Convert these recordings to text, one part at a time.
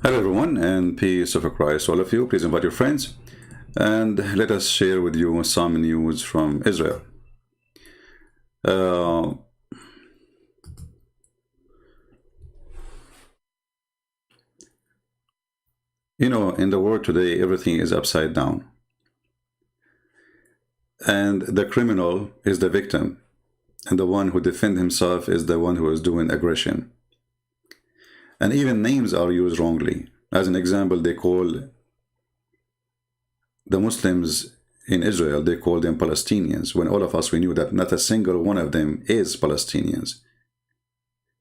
Hello everyone, and peace of Christ all of you. Please invite your friends and let us share with you some news from Israel. In the world today, everything is upside down. And the criminal is the victim, and the one who defends himself is the one who is doing aggression. And even names are used wrongly. As an example, they call the Muslims in Israel, they call them Palestinians, when all of us, we knew that not a single one of them is Palestinians.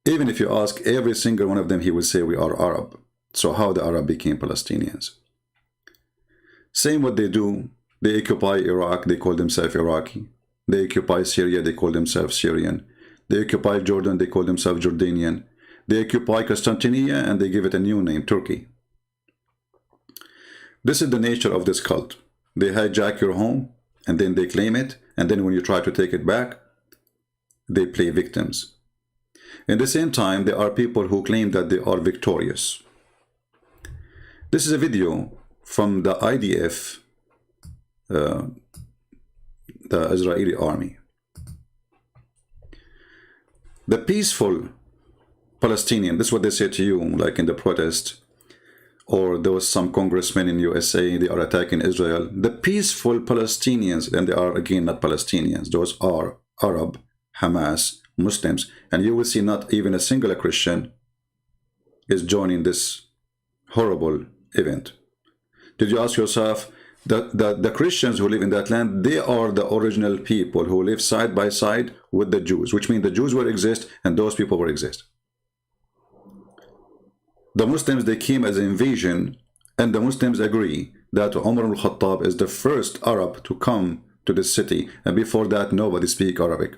Even if you ask every single one of them, he will say we are Arab. So how the Arab became Palestinians? Same what they do. They occupy Iraq, they call themselves Iraqi. They occupy Syria, they call themselves Syrian. They occupy Jordan, they call themselves Jordanian. They occupy Constantinople and they give it a new name, Turkey. This is the nature of this cult. They hijack your home and then they claim it, and then when you try to take it back, they play victims. In the same time, there are people who claim that they are victorious. This is a video from the IDF, the Israeli army. The peaceful Palestinian, this is what they say to you, like in the protest, or there was some congressmen in USA, they are attacking Israel. The peaceful Palestinians, and they are again not Palestinians, those are Arab, Hamas, Muslims, and you will see not even a single Christian is joining this horrible event. Did you ask yourself that the Christians who live in that land, they are the original people who live side by side with the Jews, which means the Jews will exist and those people will exist. The Muslims, they came as an invasion, and the Muslims agree that Umar al-Khattab is the first Arab to come to this city, and before that nobody speak Arabic.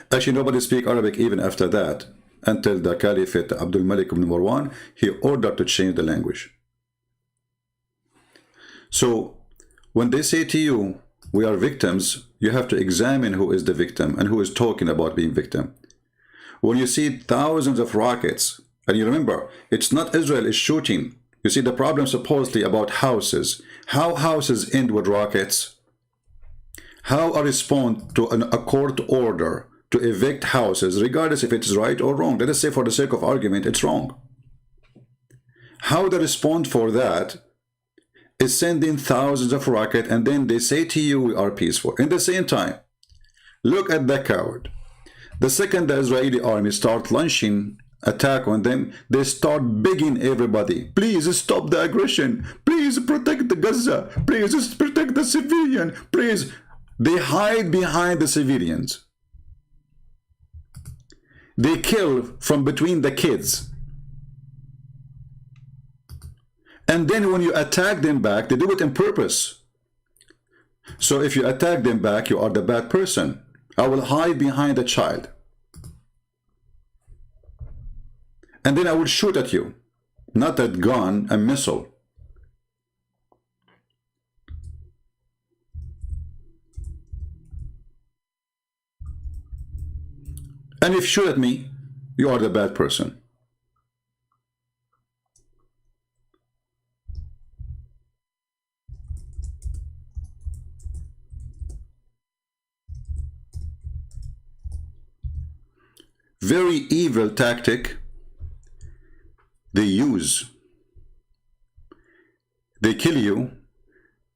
Actually, nobody speak Arabic even after that, until the Caliphate Abdul Malik ibn Marwan, he ordered to change the language. So when they say to you, we are victims, you have to examine who is the victim and who is talking about being victim. When you see thousands of rockets, and you remember, it's not Israel is shooting. You see the problem supposedly about houses. How houses end with rockets? How a response to a court order to evict houses, regardless if it's right or wrong. Let us say for the sake of argument, it's wrong. How the response for that is sending thousands of rockets, and then they say to you, we are peaceful. In the same time, look at the coward. The second the Israeli army start launching attack on them, they start begging everybody, please stop the aggression, please protect the Gaza, please protect the civilian, please. They hide behind the civilians. They kill from between the kids. And then when you attack them back, they do it on purpose. So if you attack them back, you are the bad person. I will hide behind a child. And then I will shoot at you. Not a gun, a missile. And if you shoot at me, you are the bad person. Very evil tactic they use. They kill you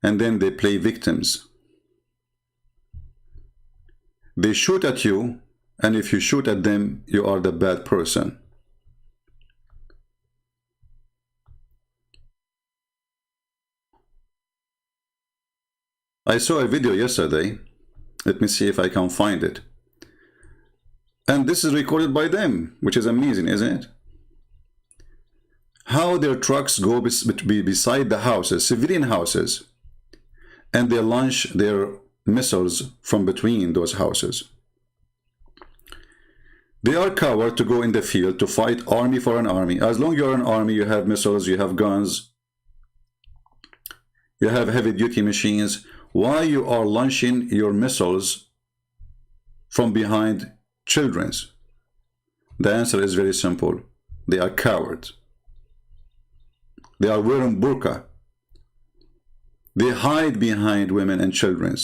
and then they play victims. They shoot at you, and if you shoot at them, you are the bad person. I saw a video yesterday. Let me see if I can find it. And this is recorded by them, which is amazing, isn't it? How their trucks go beside the houses, civilian houses, and they launch their missiles from between those houses. They are cowards to go in the field to fight army for an army. As long as you're an army, you have missiles, you have guns, you have heavy-duty machines. Why you are launching your missiles from behind children's? The answer is very simple. They are cowards. They are wearing burqa. They hide behind women and children.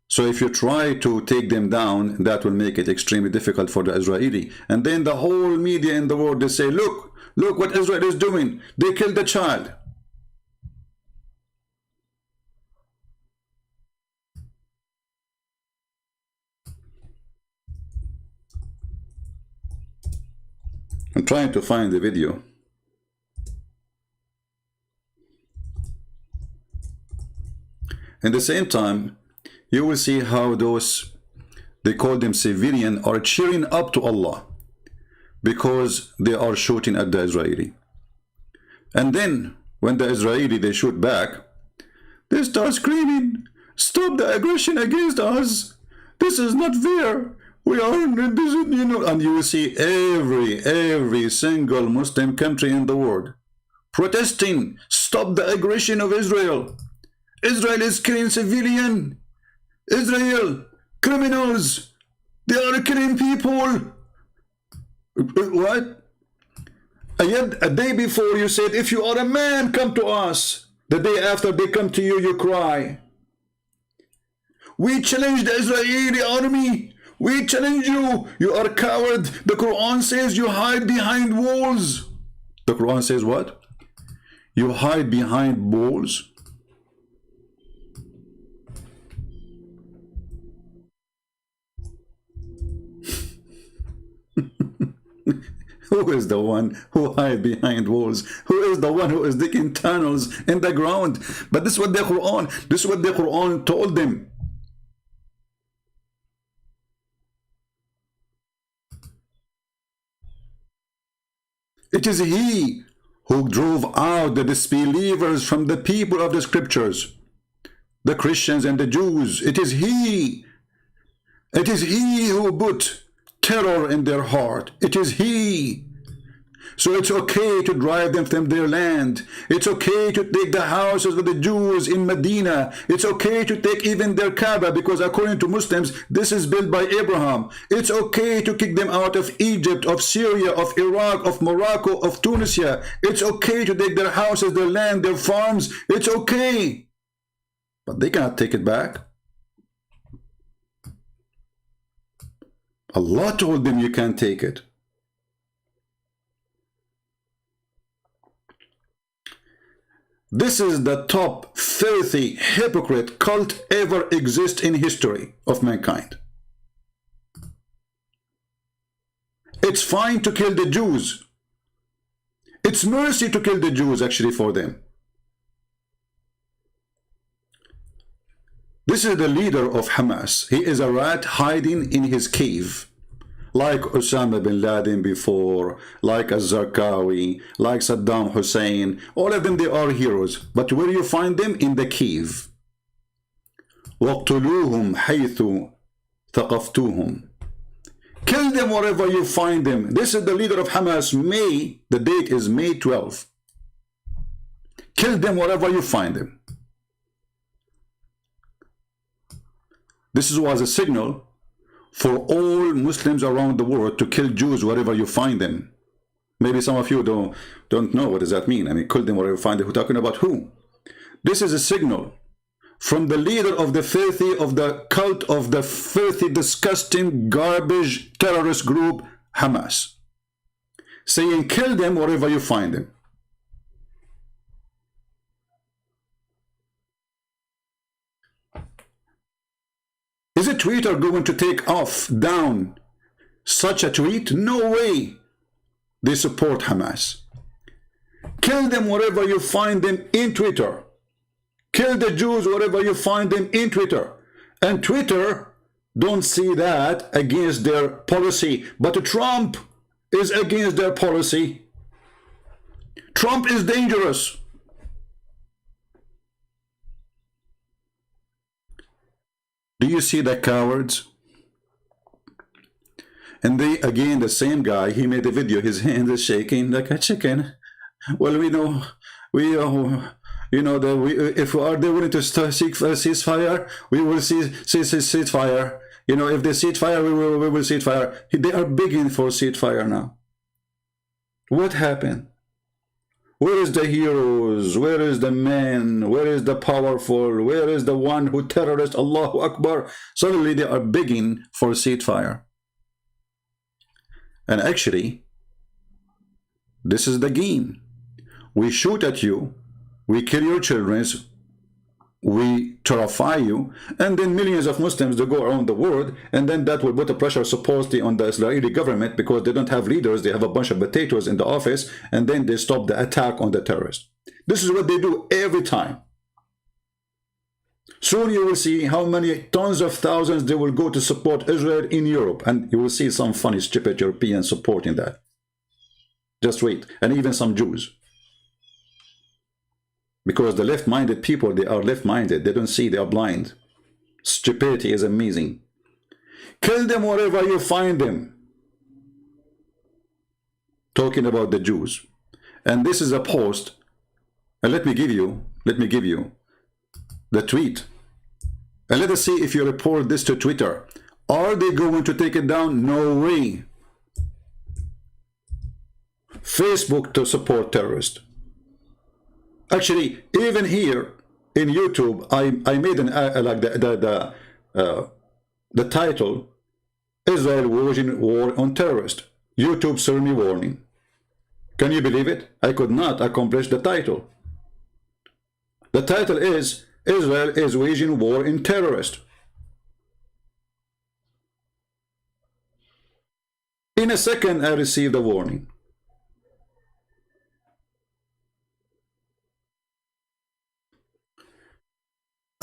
So if you try to take them down, that will make it extremely difficult for the Israeli. And then the whole media in the world, they say, look what Israel is doing. They killed the child. I'm trying to find the video. At the same time, you will see how those, they call them civilian, are cheering up to Allah because they are shooting at the Israeli. And then when the Israeli, they shoot back, they start screaming, stop the aggression against us. This is not fair. We are, you know, and you will see every single Muslim country in the world protesting, stop the aggression of Israel. Israel is killing civilian. Israel, criminals. They are killing people. What? And yet, a day before you said, if you are a man, come to us. The day after they come to you, you cry. We challenge the Israeli army. We challenge you. You are a coward. The Quran says you hide behind walls. The Quran says what? You hide behind walls. Who is the one who hide behind walls? Who is the one who is digging tunnels in the ground? But this is what the Quran told them. It is he who drove out the disbelievers from the people of the scriptures, the Christians and the Jews. It is he. It is he who put terror in their heart. It is he. So it's okay to drive them from their land. It's okay to take the houses of the Jews in Medina. It's okay to take even their Kaaba, because according to Muslims, this is built by Abraham. It's okay to kick them out of Egypt, of Syria, of Iraq, of Morocco, of Tunisia. It's okay to take their houses, their land, their farms. It's okay. But they cannot take it back. Allah told them you can't take it. This is the top filthy hypocrite cult ever exist in history of mankind. It's fine to kill the Jews. It's mercy to kill the Jews actually for them. This is the leader of Hamas. He is a rat hiding in his cave. Like Osama bin Laden before, like Az-Zarqawi, like Saddam Hussein. All of them, they are heroes. But where you find them? In the cave. وَاقْتُلُوهُمْ حَيْثُ ثَقَفْتُوهُمْ. Kill them wherever you find them. This is the leader of Hamas. May, the date is May 12. Kill them wherever you find them. This was a signal for all Muslims around the world to kill Jews wherever you find them. Maybe some of you don't know what does that mean. I mean, kill them wherever you find them. We're talking about who? This is a signal from the leader of the filthy, of the cult of the filthy, disgusting, garbage terrorist group, Hamas, saying kill them wherever you find them. Is a Twitter going to take off, down such a tweet? No way. They support Hamas. Kill them wherever you find them in Twitter. Kill the Jews wherever you find them in Twitter. And Twitter don't see that against their policy. But Trump is against their policy. Trump is dangerous. Do you see the cowards? And they, again, the same guy, he made a video, his hand is shaking like a chicken. Well, we know, you know, that if they are willing to seek a ceasefire, we will see ceasefire. You know, if they ceasefire, we will ceasefire. They are begging for ceasefire now. What happened? Where is the heroes? Where is the man? Where is the powerful? Where is the one who terrorist? Allahu Akbar. Suddenly they are begging for ceasefire. And actually, this is the game. We shoot at you, we kill your children, we terrify you, and then millions of Muslims they go around the world, and then that will put a pressure supposedly on the Israeli government because they don't have leaders, they have a bunch of potatoes in the office, and then they stop the attack on the terrorists. This is what they do every time. Soon you will see how many tons of thousands they will go to support Israel in Europe, and you will see some funny stupid Europeans supporting that. Just wait, and even some Jews. Because the left-minded people, they are left-minded. They don't see, they are blind. Stupidity is amazing. Kill them wherever you find them. Talking about the Jews. And this is a post. And let me give you the tweet. And let us see if you report this to Twitter. Are they going to take it down? No way. Facebook to support terrorists. Actually, even here in YouTube, I made an like the title, Israel waging war on terrorists. YouTube served me warning. Can you believe it? I could not accomplish the title. The title is Israel is waging war in terrorists. In a second, I received a warning.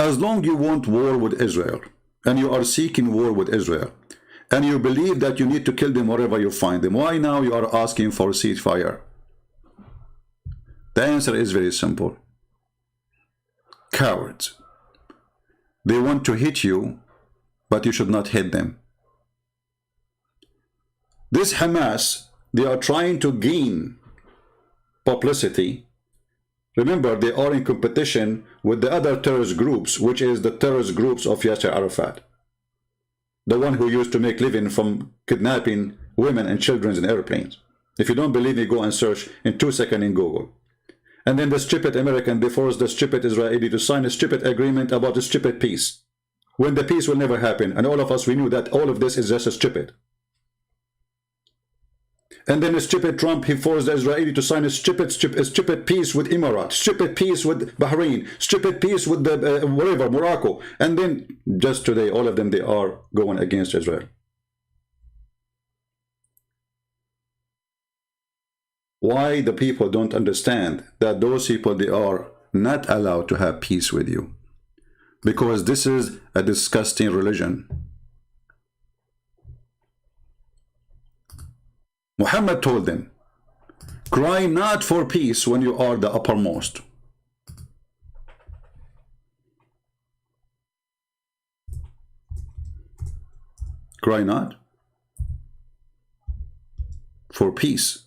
As long you want war with Israel, and you are seeking war with Israel, and you believe that you need to kill them wherever you find them, why now you are asking for ceasefire? The answer is very simple. Cowards. They want to hit you, but you should not hit them. This Hamas, they are trying to gain publicity. Remember, they are in competition with the other terrorist groups, which is the terrorist groups of Yasser Arafat. The one who used to make living from kidnapping women and children in airplanes. If you don't believe me, go and search in 2 seconds in Google. And then the stupid American, they forced the stupid Israeli to sign a stupid agreement about a stupid peace. When the peace will never happen. And all of us, we knew that all of this is just stupid. And then the stupid Trump, he forced the Israeli to sign a stupid peace with Emirates, stupid peace with Bahrain, stupid peace with the whatever, Morocco. And then just today, all of them, they are going against Israel. Why the people don't understand that those people, they are not allowed to have peace with you? Because this is a disgusting religion. Muhammad told them, cry not for peace when you are the uppermost. Cry not for peace.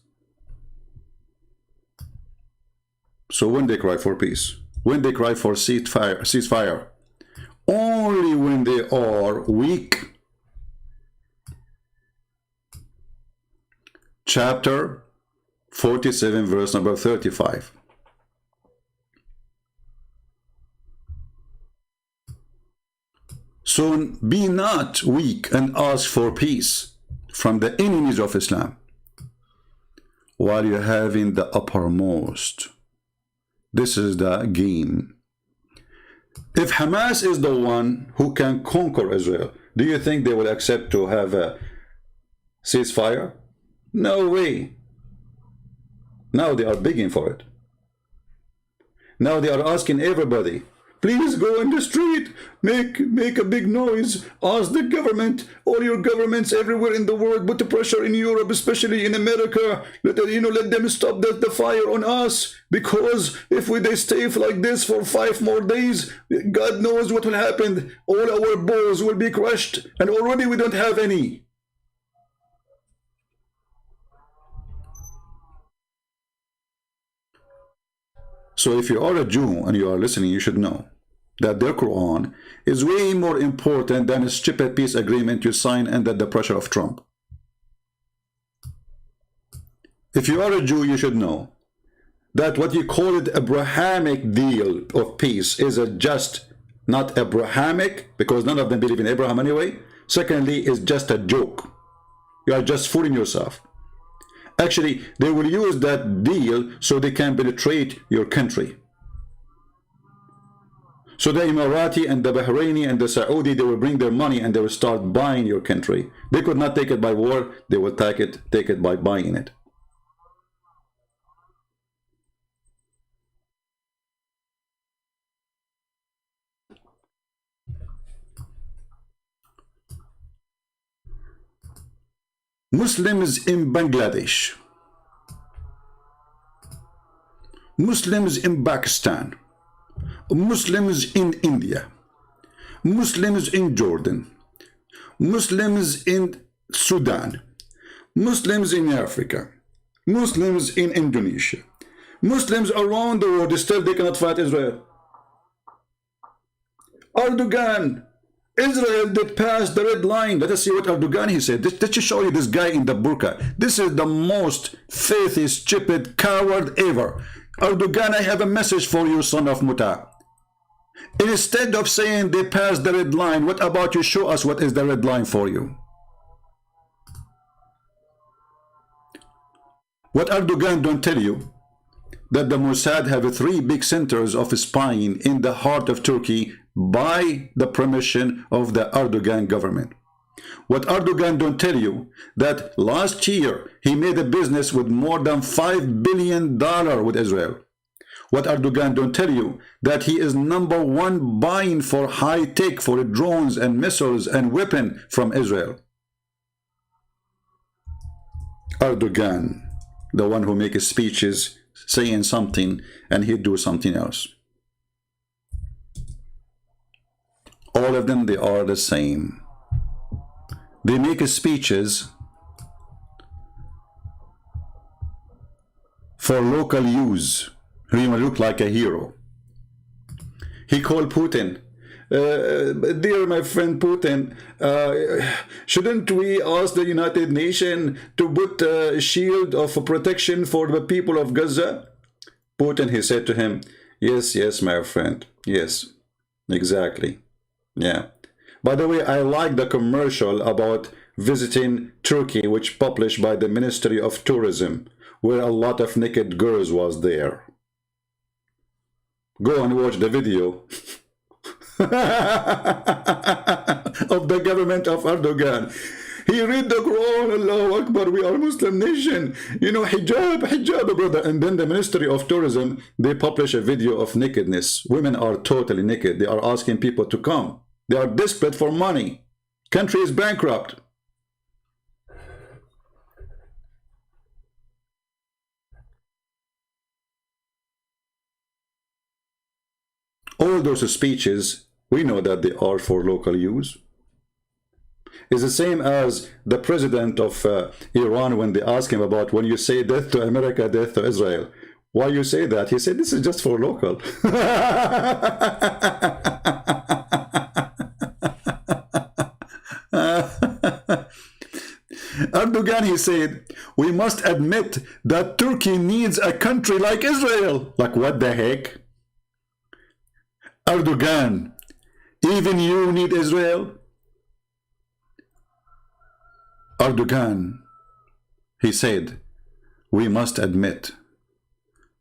So when they cry for peace, when they cry for ceasefire, only when they are weak. Chapter 47, verse number 35. So be not weak and ask for peace from the enemies of Islam while you're having the uppermost. This is the game. If Hamas is the one who can conquer Israel, do you think they will accept to have a ceasefire? No way. Now they are begging for it. Now they are asking everybody, please go in the street, make a big noise, ask the government, all your governments everywhere in the world, put the pressure in Europe, especially in America, let them stop the fire on us, because if they stay like this for 5 more days, God knows what will happen. All our balls will be crushed, and already we don't have any. So if you are a Jew and you are listening, you should know that their Quran is way more important than a stupid peace agreement you sign under the pressure of Trump. If you are a Jew, you should know that what you call it Abrahamic deal of peace is a just, not Abrahamic, because none of them believe in Abraham anyway. Secondly, is just a joke. You are just fooling yourself. Actually, they will use that deal so they can penetrate your country. So the Emirati and the Bahraini and the Saudi, they will bring their money and they will start buying your country. They could not take it by war, they will take it by buying it. Muslims in Bangladesh, Muslims in Pakistan, Muslims in India, Muslims in Jordan, Muslims in Sudan, Muslims in Africa, Muslims in Indonesia, Muslims around the world, still they cannot fight Israel. Erdogan, Israel did pass the red line. Let us see what Erdogan he said. Let me show you this guy in the burqa. This is the most filthy, stupid coward ever. Erdogan, I have a message for you, son of Muta. Instead of saying they passed the red line, what about you show us what is the red line for you? What Erdogan don't tell you, that the Mossad have 3 big centers of spying in the heart of Turkey by the permission of the Erdogan government. What Erdogan don't tell you, that last year he made a business with more than $5 billion with Israel. What Erdogan don't tell you, that he is #1 buying for high tech, for drones and missiles and weapons from Israel. Erdogan, the one who makes speeches saying something and he do something else. All of them, they are the same. They make speeches for local use. He will look like a hero. He called Putin, dear my friend Putin, shouldn't we ask the United Nations to put a shield of protection for the people of Gaza? Putin, he said to him, yes, yes, my friend, yes, exactly. Yeah. By the way, I like the commercial about visiting Turkey, which published by the Ministry of Tourism, where a lot of naked girls was there. Go and watch the video of the government of Erdogan. He read the Quran, Allahu Akbar, we are a Muslim nation. You know, hijab, hijab, brother. And then the Ministry of Tourism, they publish a video of nakedness. Women are totally naked. They are asking people to come. They are desperate for money. Country is bankrupt. All those speeches, we know that they are for local use. It's the same as the president of Iran, when they ask him about, when you say death to America, death to Israel, why you say that? He said, this is just for local. Erdogan, he said, we must admit that Turkey needs a country like Israel. Like, what the heck? Erdogan, even you need Israel? Erdogan, he said, we must admit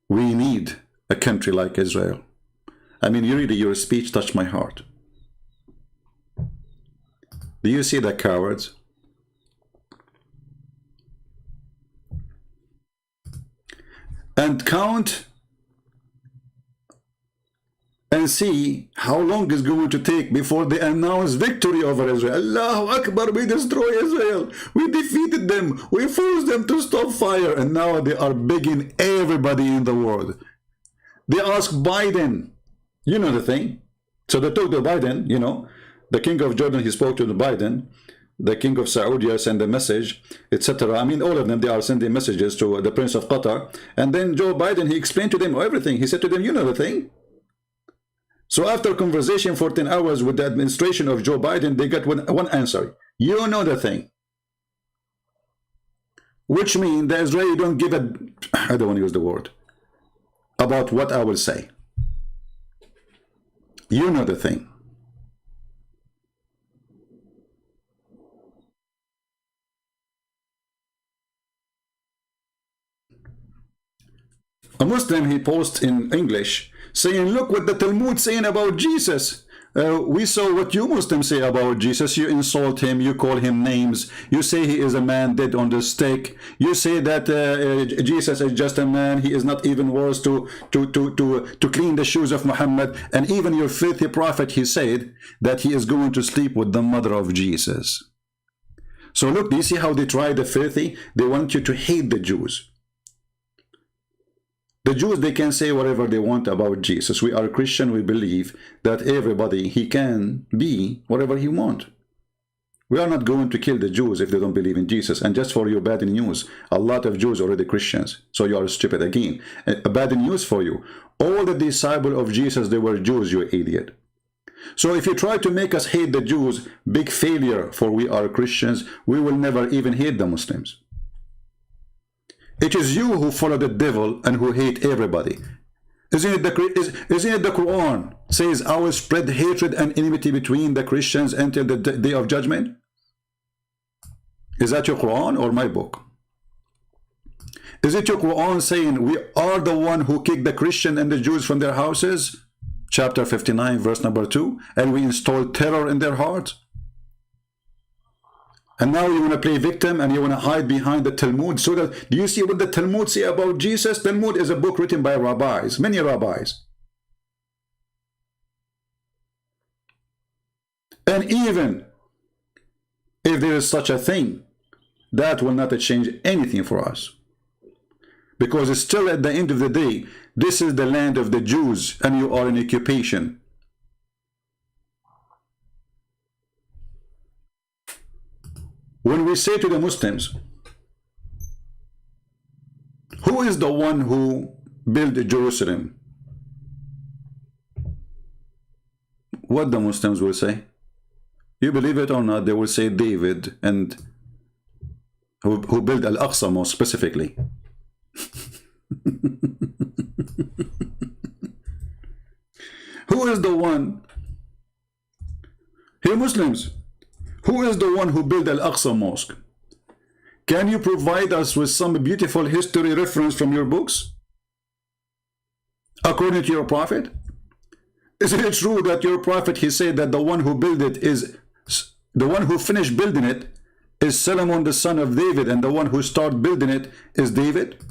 we need a country like Israel. I mean, really, your speech touched my heart. Do you see the cowards? And count and see how long it's going to take before they announce victory over Israel. Allahu Akbar, we destroy Israel. We defeated them. We forced them to stop fire. And now they are begging everybody in the world. They ask Biden, you know the thing. So they talk to Biden, you know. The king of Jordan, he spoke to the Biden. The king of Saudi sent a message, etc. I mean, all of them, they are sending messages to the Prince of Qatar. And then Joe Biden, he explained to them everything. He said to them, you know the thing. So after conversation for 10 hours with the administration of Joe Biden, they got one answer. You know the thing. which means the Israeli don't give a, I don't want to use the word, about what I will say. You know the thing. A Muslim, he posts in English saying, look what the Talmud saying about Jesus. We saw what you Muslims say about Jesus. You insult him, you call him names, you say he is a man dead on the stake, you say that Jesus is just a man, he is not even worth to clean the shoes of Muhammad, and even your filthy prophet, he said that he is going to sleep with the mother of Jesus. So look, do you see how they try the filthy? They want you to hate the Jews. The Jews, they can say whatever they want about Jesus. We are Christian, we believe that everybody, he can be whatever he wants. We are not going to kill the Jews if they don't believe in Jesus. And just for your bad news, a lot of Jews are already Christians. So you are stupid again. A bad news for you. All the disciples of Jesus, they were Jews, you idiot. So if you try to make us hate the Jews, big failure, for we are Christians. We will never even hate the Muslims. It is you who follow the devil and who hate everybody. Isn't it the Quran says, I will spread hatred and enmity between the Christians until the day of judgment? Is that your Quran or my book? Is it your Quran saying we are the one who kicked the Christian and the Jews from their houses? Chapter 59, verse number 2. And we installed terror in their hearts? And now you want to play victim and you want to hide behind the Talmud. So that, do you see what the Talmud say about Jesus? Talmud is a book written by rabbis, many rabbis. And even if there is such a thing, that will not change anything for us. Because it's still at the end of the day, this is the land of the Jews and you are in occupation. When we say to the Muslims, who is the one who built Jerusalem? What the Muslims will say? You believe it or not, they will say David, and who built Al-Aqsa most specifically. Who is the one? Here, Muslims, who is the one who built Al-Aqsa Mosque? Can you provide us with some beautiful history reference from your books? According to your prophet? Isn't it true that your prophet, he said that the one who built it is, the one who finished building it is Solomon the son of David, and the one who started building it is David?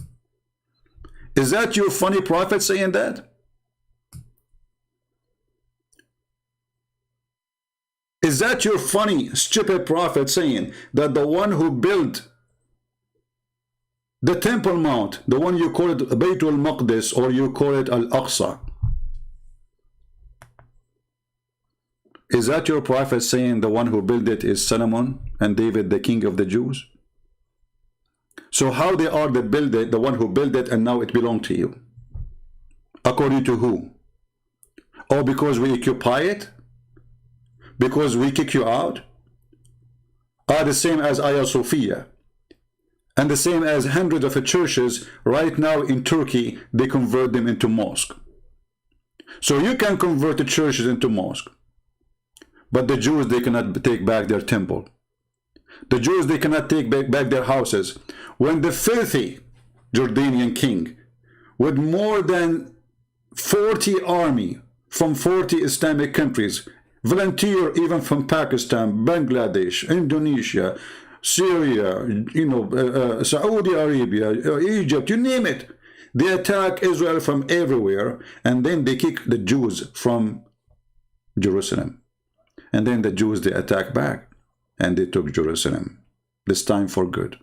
Is that your funny prophet saying that? Is that your funny, stupid prophet saying that the one who built the Temple Mount, the one you call it Baytul Maqdis or you call it Al-Aqsa, is that your prophet saying the one who built it is Solomon and David, the king of the Jews? So how they are the builder, the one who built it, and now it belongs to you? According to who? Or because we occupy it? Because we kick you out? Are the same as Hagia Sophia, and the same as hundreds of churches right now in Turkey, they convert them into mosque. So you can convert the churches into mosque, but the Jews, they cannot take back their temple. The Jews, they cannot take back their houses. When the filthy Jordanian king with more than 40 army from 40 Islamic countries, volunteer even from Pakistan, Bangladesh, Indonesia, Syria, Saudi Arabia, Egypt, you name it. They attack Israel from everywhere, and then they kick the Jews from Jerusalem. And then the Jews, they attack back, and they took Jerusalem, this time for good.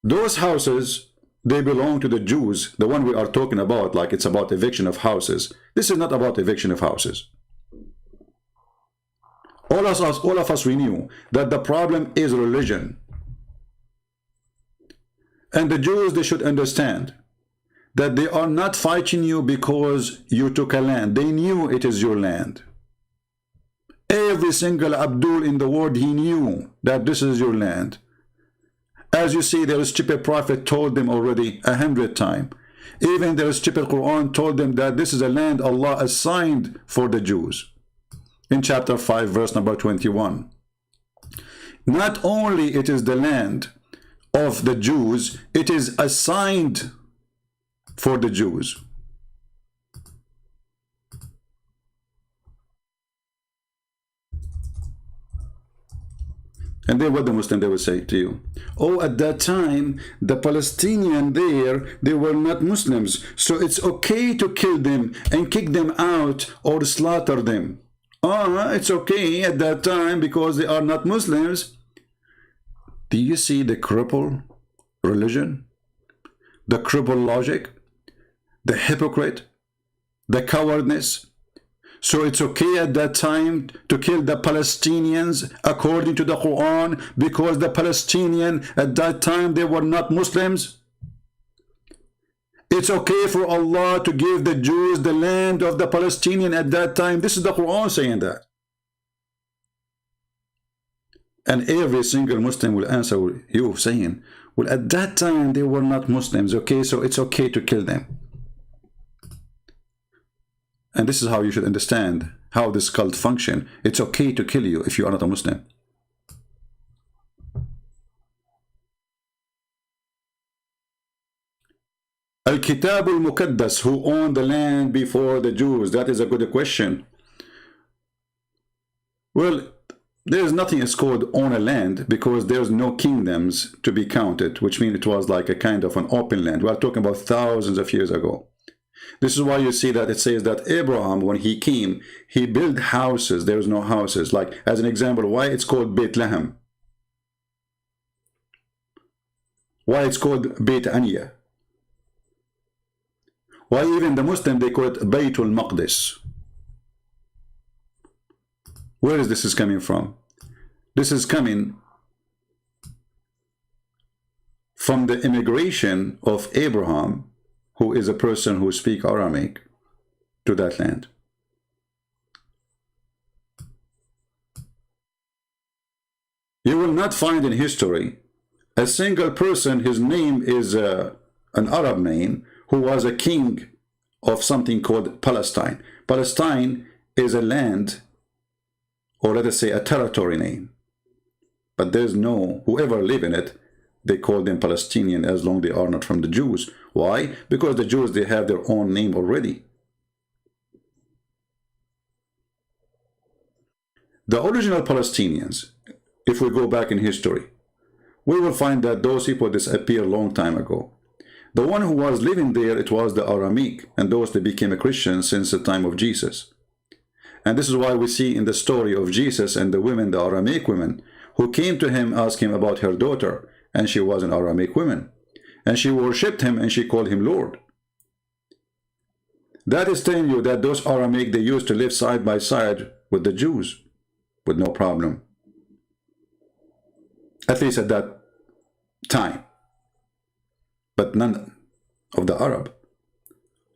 Those houses, they belong to the Jews, the one we are talking about, like it's about eviction of houses. This is not about eviction of houses. All of us, we knew that the problem is religion. And the Jews, they should understand that they are not fighting you because you took a land. They knew it is your land. Every single Abdul in the world, he knew that this is your land. As you see, their stupid prophet told them already 100 times. Even their stupid Quran told them that this is a land Allah assigned for the Jews. In chapter 5, verse number 21. Not only it is the land of the Jews, it is assigned for the Jews. And then what the Muslim, they will say to you, oh, at that time, the Palestinian there, they were not Muslims, so it's okay to kill them and kick them out or slaughter them. It's okay at that time because they are not Muslims. Do you see the cripple religion? The cripple logic? The hypocrite? The cowardness? So it's okay at that time to kill the Palestinians according to the Quran because the Palestinian at that time, they were not Muslims? It's okay for Allah to give the Jews the land of the Palestinian at that time. This is the Quran saying that. And every single Muslim will answer you saying, well, at that time they were not Muslims, okay, so it's okay to kill them. And this is how you should understand how this cult function. It's okay to kill you if you are not a Muslim. Al-Kitab al-Muqaddas, who owned the land before the Jews? That is a good question. Well, there is nothing is called own a land because there's no kingdoms to be counted, which means it was like a kind of an open land. We are talking about thousands of years ago. This is why you see that it says that Abraham, when he came, he built houses. There's no houses. Like, as an example, why it's called Bethlehem? Why it's called Beit Anya? Why even the Muslim, they call it Baytul Maqdis? Where is this coming from? This is coming from the immigration of Abraham, who is a person who speaks Aramaic, to that land. You will not find in history a single person, his name is an Arab name, who was a king of something called Palestine. Palestine is a land, or let us say a territory name. But there's no, whoever live in it, they call them Palestinian as long as they are not from the Jews. Why? Because the Jews, they have their own name already. The original Palestinians, if we go back in history, we will find that those people disappeared a long time ago. The one who was living there, it was the Aramaic, and those that became a Christian since the time of Jesus. And this is why we see in the story of Jesus and the women, the Aramaic women, who came to him, asked him about her daughter, and she was an Aramaic woman. And she worshipped him and she called him Lord. That is telling you that those Aramaic, they used to live side by side with the Jews with no problem. At least at that time. But none of the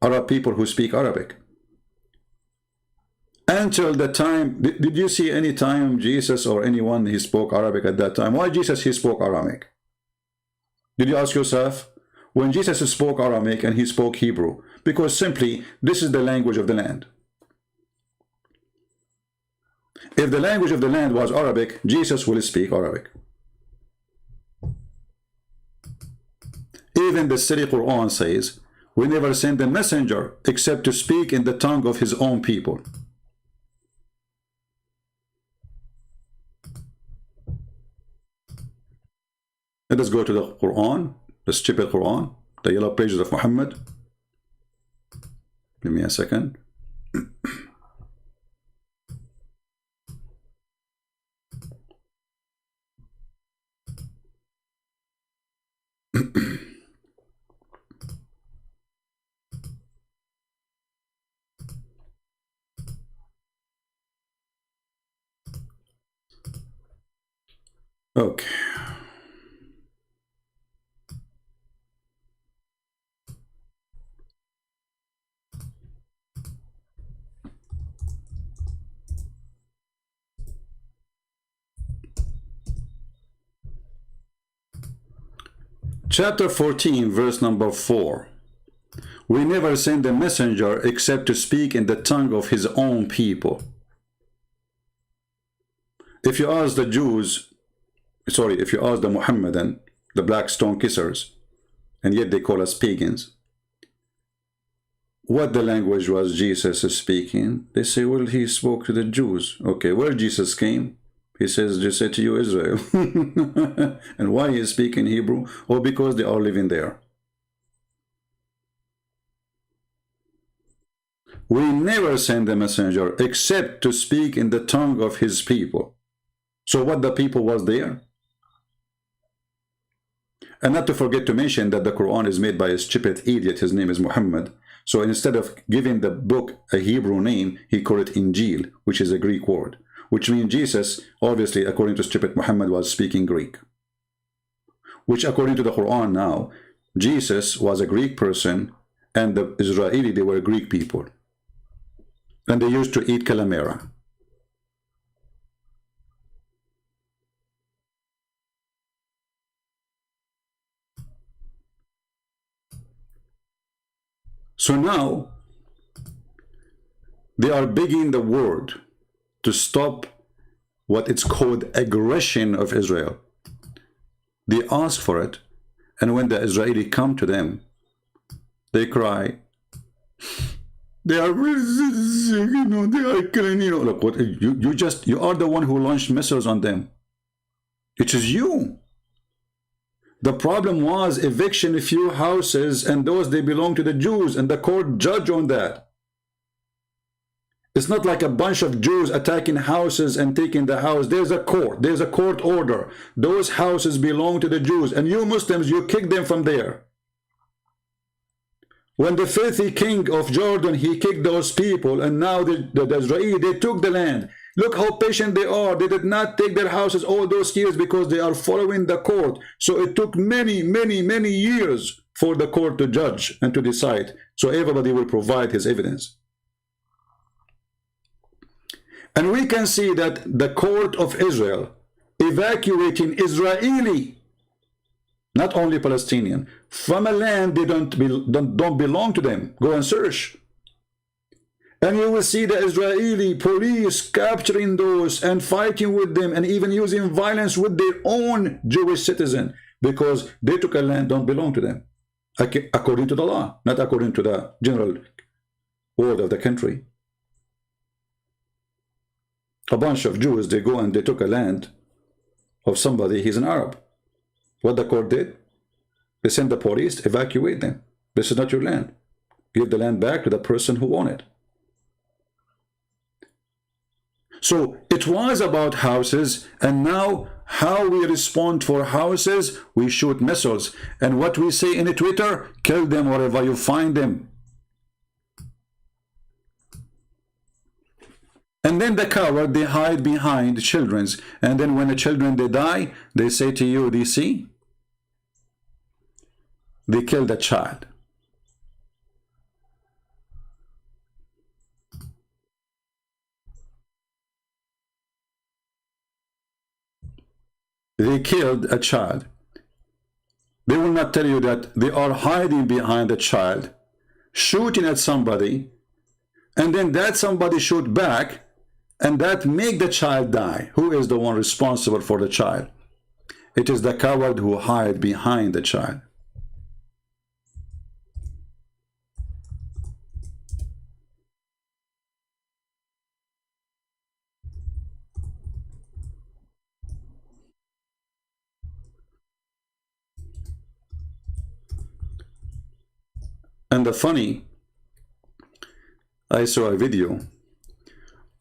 Arab people who speak Arabic. Until the time, did you see any time Jesus or anyone, he spoke Arabic at that time? Why Jesus, he spoke Aramaic? Did you ask yourself? When Jesus spoke Aramaic and he spoke Hebrew, because simply this is the language of the land. If the language of the land was Arabic, Jesus will speak Arabic. Even the Siri Quran says, we never send a messenger except to speak in the tongue of his own people. Let us go to the Quran, the stupid Quran, the yellow pages of Muhammad. Give me a second. Okay. Chapter 14, verse number 4. We never send a messenger except to speak in the tongue of his own people. If you ask the Jews, sorry, if you ask the Muhammadan, the black stone kissers, and yet they call us pagans, what the language was Jesus speaking, they say, well, he spoke to the Jews. Okay, where Jesus came, he says, just say to you, Israel. And why he is speaking Hebrew? Oh, because they are living there. We never send a messenger except to speak in the tongue of his people. So what the people was there? And not to forget to mention that the Quran is made by a stupid idiot. His name is Muhammad. So instead of giving the book a Hebrew name, he called it Injil, which is a Greek word. Which means Jesus, obviously, according to stupid Muhammad, was speaking Greek. Which, according to the Quran now, Jesus was a Greek person, and the Israeli, they were Greek people. And they used to eat calamera. So now, they are begging the world to stop what it's called aggression of Israel. They ask for it, and when the Israeli come to them, they cry, they are, you know, they are killing, you know, look, what, you are the one who launched missiles on them. It is you. The problem was eviction a few houses, and those, they belong to the Jews, and the court judged on that. It's not like a bunch of Jews attacking houses and taking the house. There's a court order. Those houses belong to the Jews, and you Muslims, you kick them from there. When the filthy king of Jordan, he kicked those people, and now the Israeli, they took the land. Look how patient they are. They did not take their houses all those years because they are following the court. So it took many, many, many years for the court to judge and to decide. So everybody will provide his evidence. And we can see that the court of Israel evacuating Israeli, not only Palestinian, from a land they don't belong to them. Go and search. And you will see the Israeli police capturing those and fighting with them and even using violence with their own Jewish citizen because they took a land don't belong to them, according to the law, not according to the general word of the country. A bunch of Jews, they go and they took a land of somebody, he's an Arab. What the court did? They sent the police to evacuate them. This is not your land. Give the land back to the person who owned it. So it was about houses, and now how we respond for houses, we shoot missiles. And what we say in Twitter, kill them wherever you find them. And then the coward, they hide behind children's. And then when the children, they die, they say to you, do you see? They killed a child. They killed a child. They will not tell you that they are hiding behind a child, shooting at somebody, and then that somebody shoot back, and that make the child die. Who is the one responsible for the child? It is the coward who hide behind the child. And the funny, I saw a video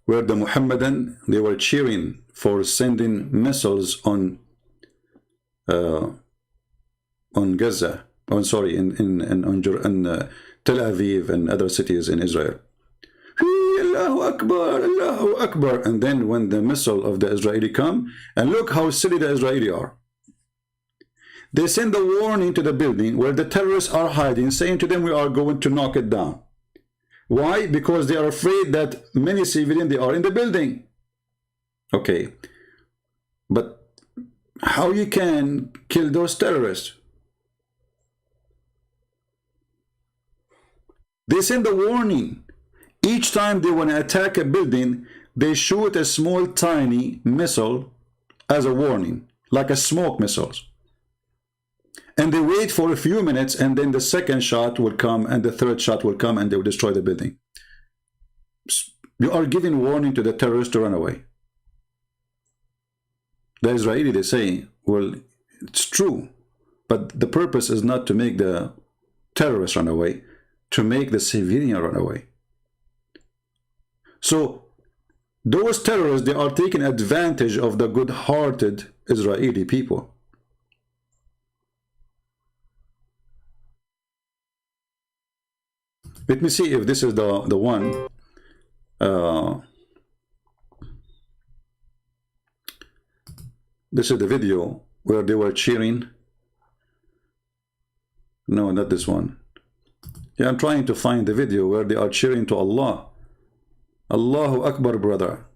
where the Muhammadan, they were cheering for sending missiles on Gaza, in Tel Aviv and other cities in Israel. Allahu Akbar, Allahu Akbar. And then when the missile of the Israeli come, and look how silly the Israeli are. They send a warning to the building where the terrorists are hiding, saying to them, we are going to knock it down. Why? Because they are afraid that many civilians, they are in the building. Okay. But how you can kill those terrorists? They send a warning. Each time they want to attack a building, they shoot a small, tiny missile as a warning, like a smoke missiles. And they wait for a few minutes, and then the second shot will come, and the third shot will come, and they will destroy the building. You are giving warning to the terrorists to run away. The Israeli, they say, well, it's true, but the purpose is not to make the terrorists run away, to make the civilian run away. So those terrorists, they are taking advantage of the good-hearted Israeli people. Let me see if this is the one. This is the video where they were cheering. No, not this one. Yeah, I'm trying to find the video where they are cheering to Allah. Allahu Akbar, brother.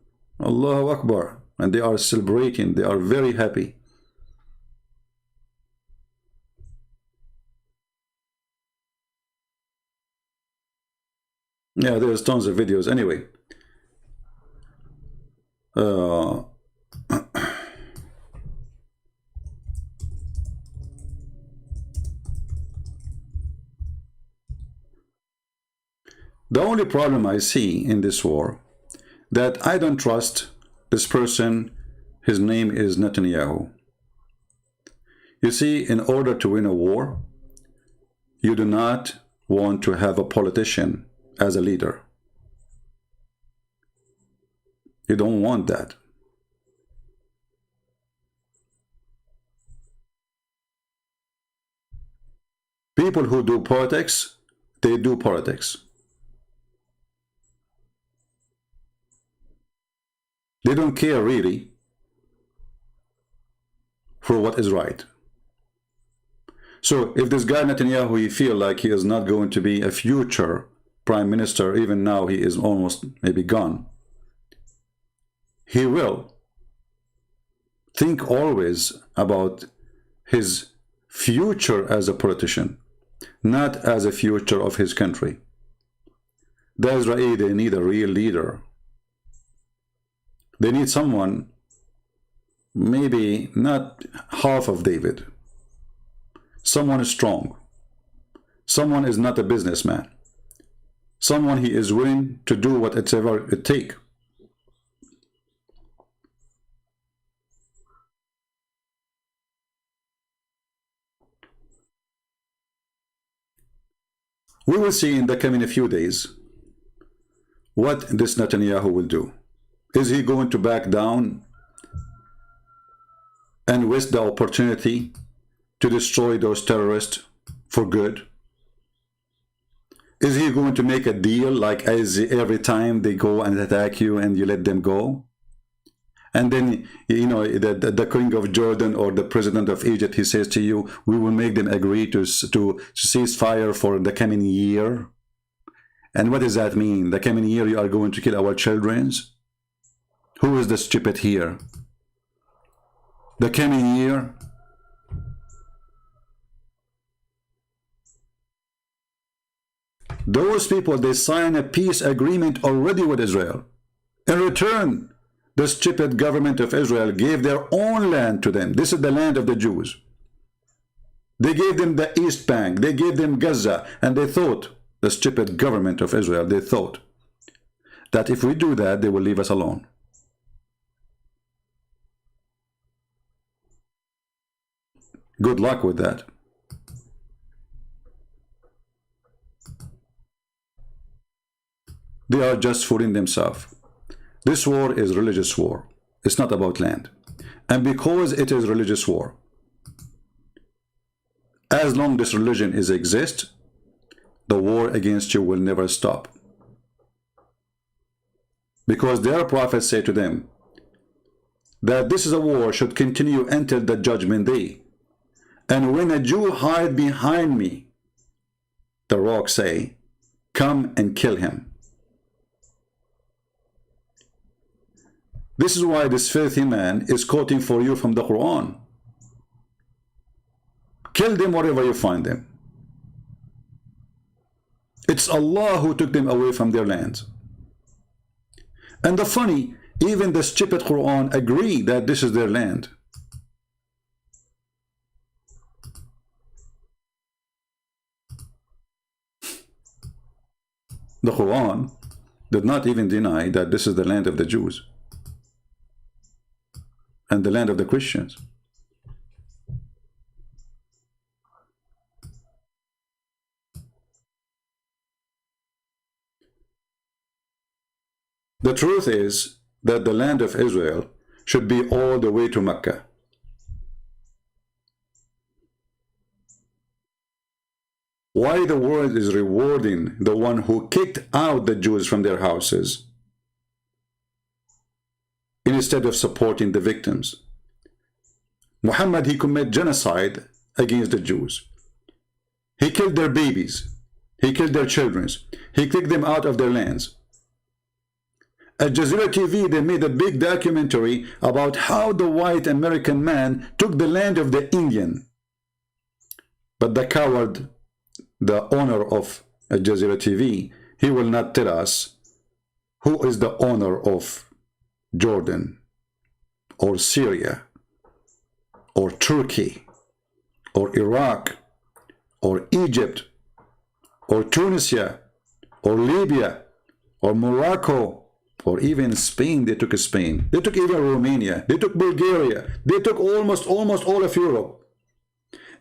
Allahu Akbar. And they are celebrating. They are very happy. Yeah, there's tons of videos. Anyway. The only problem I see in this war, that I don't trust this person. His name is Netanyahu. You see, in order to win a war, you do not want to have a politician as a leader. You don't want that. People who do politics, they do politics. They don't care really for what is right. So if this guy Netanyahu, he feel like he is not going to be a future prime minister, even now he is almost maybe gone, he will think always about his future as a politician, not as a future of his country. The Israeli, they need a real leader. They need someone, maybe not half of David. Someone strong. Someone is not a businessman. Someone he is willing to do whatever it takes. We will see in the coming few days what this Netanyahu will do. Is he going to back down and waste the opportunity to destroy those terrorists for good? Is he going to make a deal like as every time they go and attack you and you let them go? And then, you know, the king of Jordan or the president of Egypt, he says to you, we will make them agree to cease fire for the coming year. And what does that mean? The coming year you are going to kill our children? Who is the stupid here? The coming year? Those people, they sign a peace agreement already with Israel. In return, the stupid government of Israel gave their own land to them. This is the land of the Jews. They gave them the East Bank. They gave them Gaza. And they thought, the stupid government of Israel, they thought that if we do that, they will leave us alone. Good luck with that. They are just fooling themselves. This war is religious war. It's not about land. And because it is religious war, as long as this religion exists, the war against you will never stop. Because their prophets say to them that this is a war should continue until the judgment day. And when a Jew hide behind me, the rocks say, come and kill him. This is why this filthy man is quoting for you from the Quran. Kill them wherever you find them. It's Allah who took them away from their land. And the funny, even the stupid Quran agree that this is their land. The Quran did not even deny that this is the land of the Jews and the land of the Christians. The truth is that the land of Israel should be all the way to Mecca. Why the world is rewarding the one who kicked out the Jews from their houses instead of supporting the victims? Muhammad, he committed genocide against the Jews. He killed their babies. He killed their children. He kicked them out of their lands. At Jazeera TV, they made a big documentary about how the white American man took the land of the Indian. But the coward, the owner of Jazeera TV, he will not tell us who is the owner of Jordan or Syria or Turkey or Iraq or Egypt or Tunisia or Libya or Morocco or even Spain. They took Spain. They took even Romania. They took Bulgaria. They took almost all of Europe.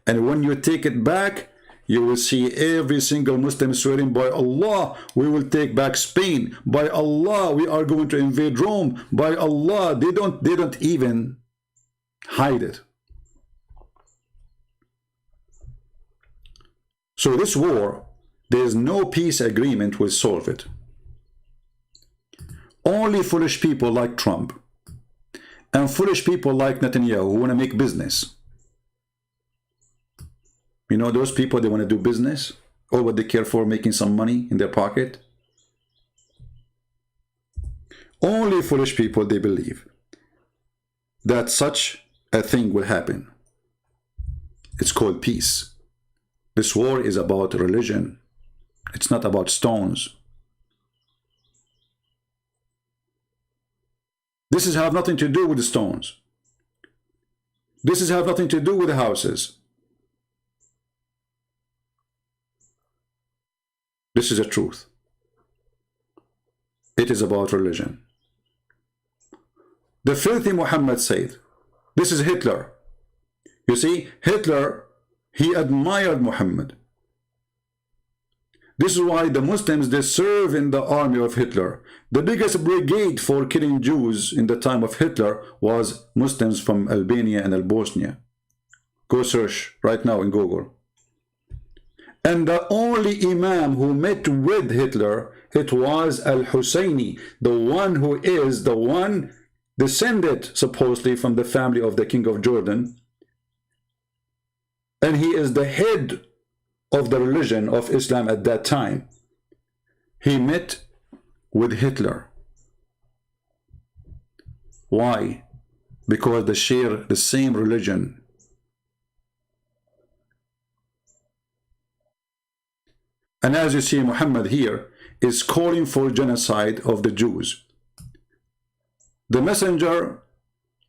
And when you take it back, you will see every single Muslim swearing, by Allah, we will take back Spain. By Allah, we are going to invade Rome. By Allah, they don't even hide it. So this war, there is no peace agreement will solve it. Only foolish people like Trump and foolish people like Netanyahu who want to make business. You know, those people, they want to do business. All what they care for, making some money in their pocket. Only foolish people, they believe that such a thing will happen. It's called peace. This war is about religion. It's not about stones. This is have nothing to do with the stones. This is have nothing to do with the houses. This is the truth. It is about religion. The filthy Muhammad said, this is Hitler. You see, Hitler, he admired Muhammad. This is why the Muslims, they serve in the army of Hitler. The biggest brigade for killing Jews in the time of Hitler was Muslims from Albania and Bosnia. Go search right now in Google. And the only Imam who met with Hitler, it was Al-Husayni, the one who is the one descended supposedly from the family of the king of Jordan. And he is the head of the religion of Islam at that time. He met with Hitler. Why? Because they share the same religion. And as you see, Muhammad here is calling for genocide of the Jews. The messenger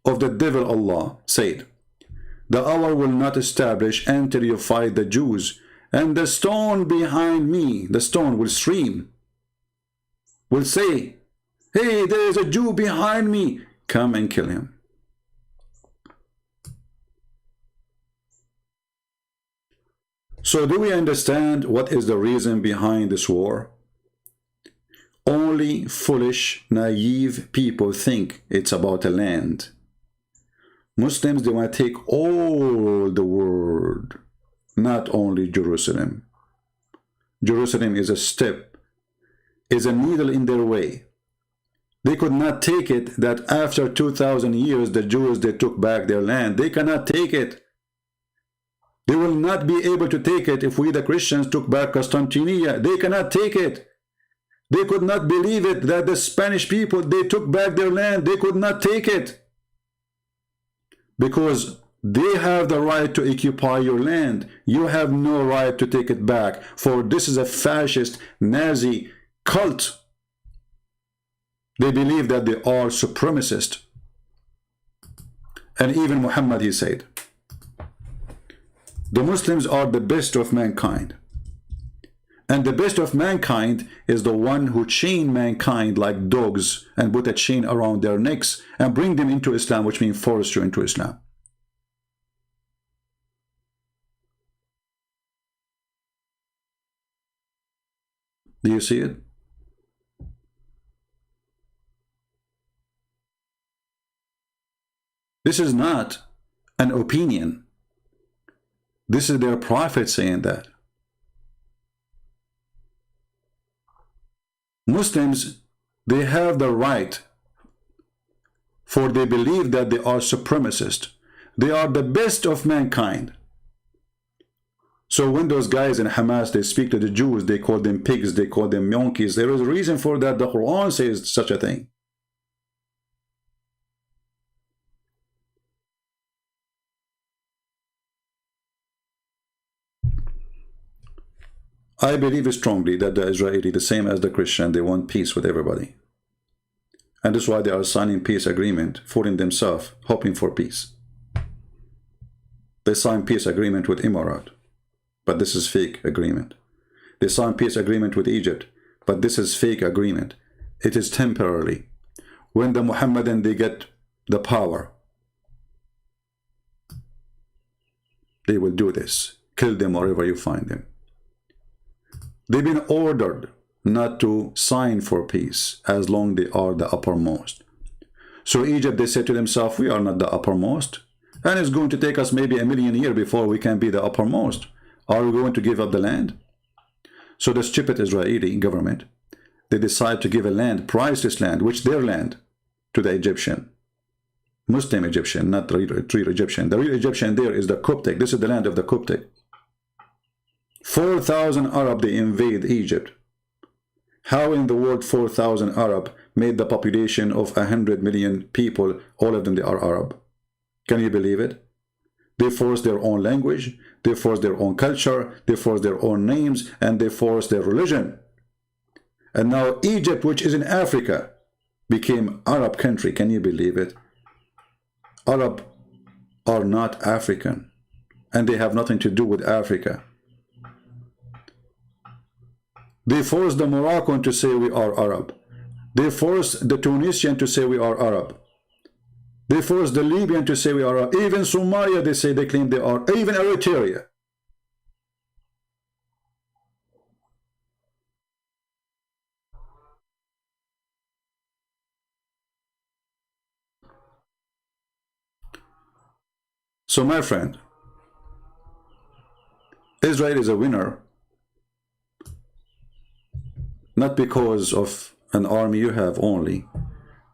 of the devil Allah said, the hour will not establish until you fight the Jews, and the stone behind me, the stone will scream, will say, hey, there is a Jew behind me, come and kill him. So do we understand what is the reason behind this war? Only foolish, naive people think it's about a land. Muslims, they want to take all the world, not only Jerusalem. Jerusalem is a step, is a needle in their way. They could not take it that after 2,000 years, the Jews, they took back their land. They cannot take it. They will not be able to take it if we, the Christians, took back Constantinople. They cannot take it. They could not believe it that the Spanish people, they took back their land. They could not take it. Because They have the right to occupy your land. You have no right to take it back, for this is a fascist Nazi cult. They believe that they are supremacist. And even Muhammad, he said, the Muslims are the best of mankind. And the best of mankind is the one who chain mankind like dogs and put a chain around their necks and bring them into Islam, which means force you into Islam. Do you see it? This is not an opinion. This is their prophet saying that. Muslims, they have the right, for they believe that they are supremacist. They are the best of mankind. So when those guys in Hamas, they speak to the Jews, they call them pigs, they call them monkeys. There is a reason for that. The Quran says such a thing. I believe strongly that the Israeli, the same as the Christian, they want peace with everybody. And that's why they are signing peace agreement, fooling themselves, hoping for peace. They sign peace agreement with Emirat, but this is fake agreement. They sign peace agreement with Egypt, but this is fake agreement. It is temporarily. When the Mohammedan, they get the power, they will do this. Kill them wherever you find them. They've been ordered not to sign for peace as long they are the uppermost. So Egypt, they said to themselves, we are not the uppermost. And it's going to take us maybe 1,000,000 years before we can be the uppermost. Are we going to give up the land? So the stupid Israeli government, they decide to give a land, priceless land, which their land, to the Egyptian. Muslim Egyptian, not the real Egyptian. The real Egyptian there is the Coptic. This is the land of the Coptic. 4,000 Arab, they invade Egypt. How in the world 4,000 Arab made the population of 100 million people, all of them they are Arab? Can you believe it? They force their own language, they force their own culture, they force their own names, and they force their religion. And now Egypt, which is in Africa, became Arab country. Can you believe it? Arab are not African, and they have nothing to do with Africa. They forced the Moroccan to say we are Arab. They forced the Tunisian to say we are Arab. They forced the Libyan to say we are Arab. Even Somalia, they say they claim they are. Even Eritrea. So my friend, Israel is a winner, not because of an army you have only,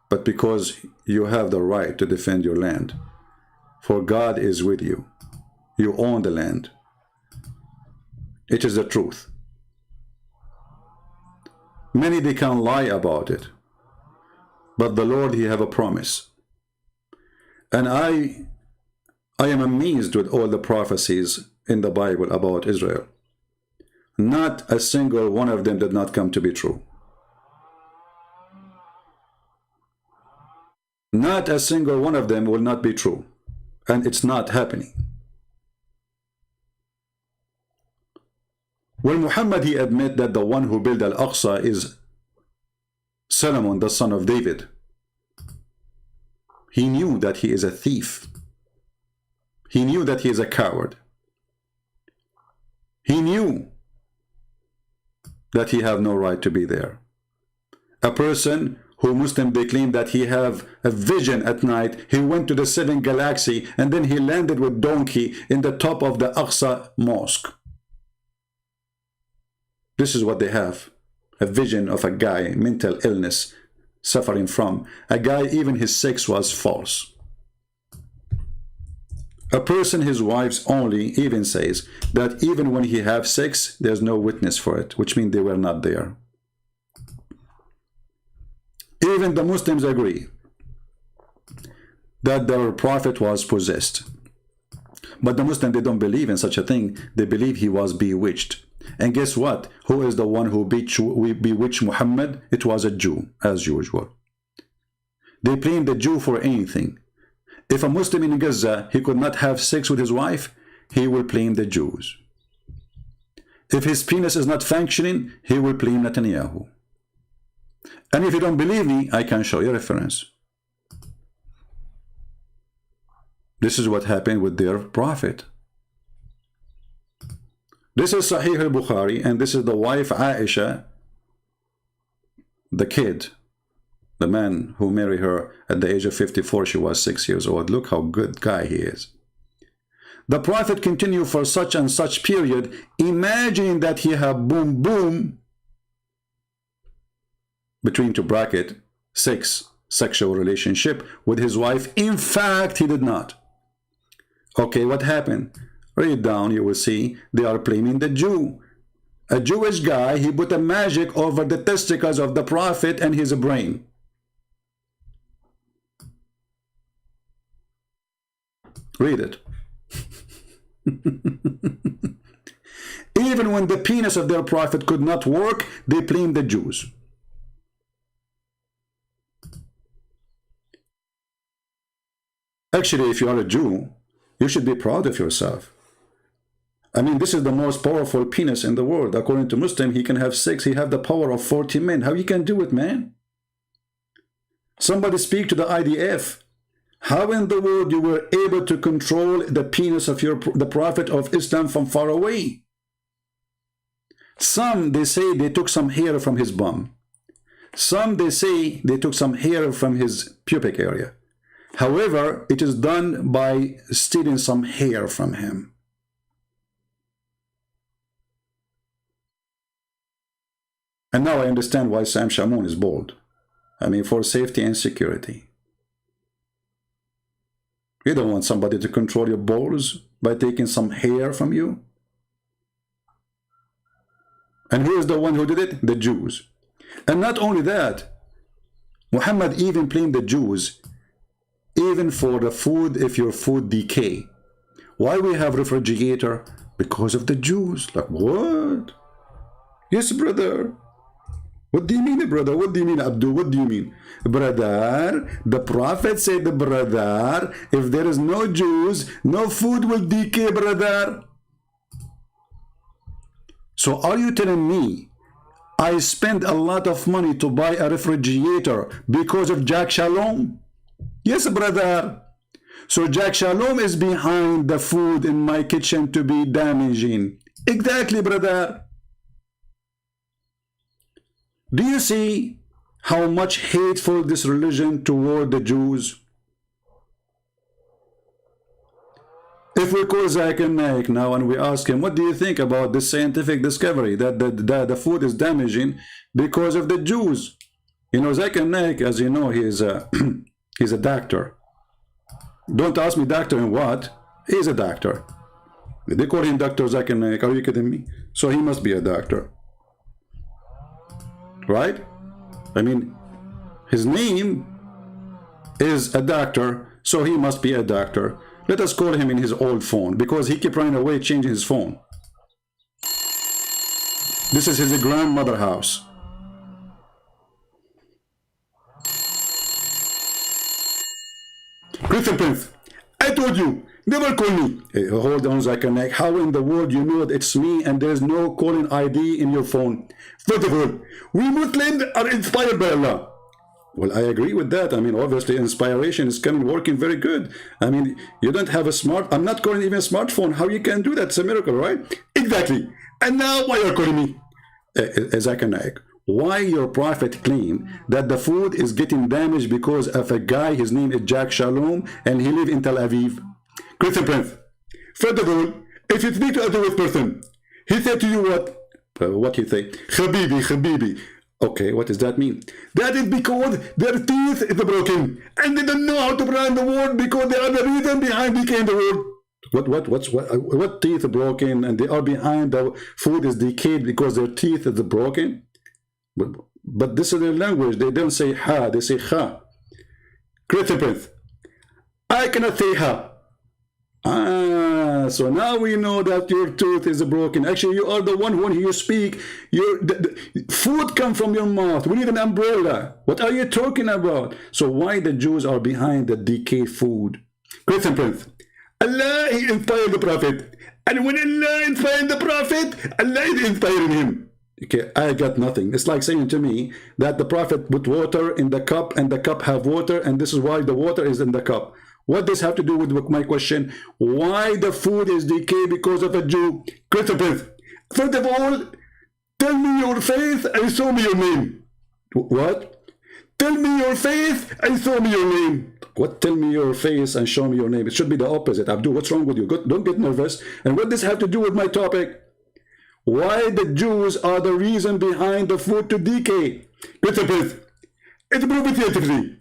but because you have the right to defend your land. For God is with you. You own the land. It is the truth. Many, they can lie about it, but the Lord, he have a promise. And I am amazed with all the prophecies in the Bible about Israel. Not a single one of them did not come to be true. Not a single one of them will not be true. And it's not happening. When Muhammad, he admit that the one who built Al-Aqsa is Solomon, the son of David, he knew that he is a thief. He knew that he is a coward. He knew that he have no right to be there. A person who Muslim, they claim that he have a vision at night. He went to the 7th galaxy and then he landed with donkey in the top of the Aqsa mosque. This is what they have. A vision of a guy, mental illness, suffering from. A guy, even his sex was false. A person, his wife's only, even says that even when he have sex, there's no witness for it, which means they were not there. Even the Muslims agree that their prophet was possessed. But the Muslims, they don't believe in such a thing. They believe he was bewitched. And guess what? Who is the one who bewitched Muhammad? It was a Jew, as usual. They blame the Jew for anything. If a Muslim in Gaza, he could not have sex with his wife, he will blame the Jews. If his penis is not functioning, he will blame Netanyahu. And if you don't believe me, I can show you a reference. This is what happened with their prophet. This is Sahih al-Bukhari, and this is the wife Aisha, the kid, the man who married her at the age of 54. She was 6 years old. Look how good guy he is. The prophet continued for such and such period, imagining that he had boom boom between two bracket 6 sexual relationship with his wife. In fact, he did not. Okay, what happened? Read down, you will see they are blaming the Jew. A Jewish guy, he put a magic over the testicles of the prophet and his brain. Read it. Even when the penis of their prophet could not work, they blamed the Jews. Actually, if you are a Jew, you should be proud of yourself. I mean, this is the most powerful penis in the world. According to Muslim, he can have sex. He have the power of 40 men. How you can do it, man? Somebody speak to the IDF. How in the world you were able to control the penis of the Prophet of Islam from far away? Some, they say they took some hair from his bum. Some, they say they took some hair from his pubic area. However, it is done by stealing some hair from him. And now I understand why Sam Shamoun is bald. I mean, for safety and security. You don't want somebody to control your balls by taking some hair from you. And who is the one who did it? The Jews. And not only that, Muhammad even blamed the Jews even for the food if your food decay. Why we have refrigerator? Because of the Jews. Like what? Yes, brother. What do you mean, brother? What do you mean, Abdul? What do you mean? Brother, the Prophet said, brother, if there is no Jews, no food will decay, brother. So are you telling me I spent a lot of money to buy a refrigerator because of Jack Shalom? Yes, brother. So Jack Shalom is behind the food in my kitchen to be damaging. Exactly, brother. Do you see how much hateful this religion toward the Jews? If we call Zakir Naik now and we ask him, what do you think about this scientific discovery that the food is damaging because of the Jews? You know, Zakir Naik, as you know, he is a he's a doctor. Don't ask me doctor in what? He's a doctor. They call him Dr. Zakir Naik. Are you kidding me? So he must be a doctor. Right? I mean, his name is a doctor, so he must be a doctor. Let us call him in his old phone, because he kept running away changing his phone. This is his grandmother's house. Christian Prince, I told you, never call me. Hey, hold on, Zakir Naik. How in the world you know that it's me and there's no calling ID in your phone? First of all, we Muslims are inspired by Allah. Well, I agree with that. I mean, obviously, inspiration is coming, working very good. I mean, you don't have a I'm not calling even a smartphone. How you can do that? It's a miracle, right? Exactly. And now, why you're calling me? Zakir Naik, why your prophet claim that the food is getting damaged because of a guy, his name is Jack Shalom, and he live in Tel Aviv? Christian Prince, first of all, if you speak to a Jewish person, he said to you what? What he say? Habibi, Habibi. Okay, what does that mean? That is because their teeth is broken and they don't know how to brand the word because they are the reason behind decaying the word. What teeth are broken and they are behind the food is decayed because their teeth is broken? But this is their language. They don't say ha, they say ha. Christian Prince, I cannot say ha. So now we know that your tooth is broken. Actually, you are the one when you speak, the food come from your mouth. We need an umbrella. What are you talking about? So why the Jews are behind the decayed food? Christian Prince. Allah, he inspired the Prophet. And when Allah inspired the Prophet, Allah is inspiring him. Okay, I got nothing. It's like saying to me that the Prophet put water in the cup and the cup have water, and this is why the water is in the cup. What does have to do with my question? Why the food is decayed because of a Jew? Christian Prince. First of all, tell me your faith and show me your name. What? Tell me your faith and show me your name. What? Tell me your face and show me your name. It should be the opposite. Abdul, what's wrong with you? Don't get nervous. And what does have to do with my topic? Why the Jews are the reason behind the food to decay? Christian Prince. It's proven scientifically.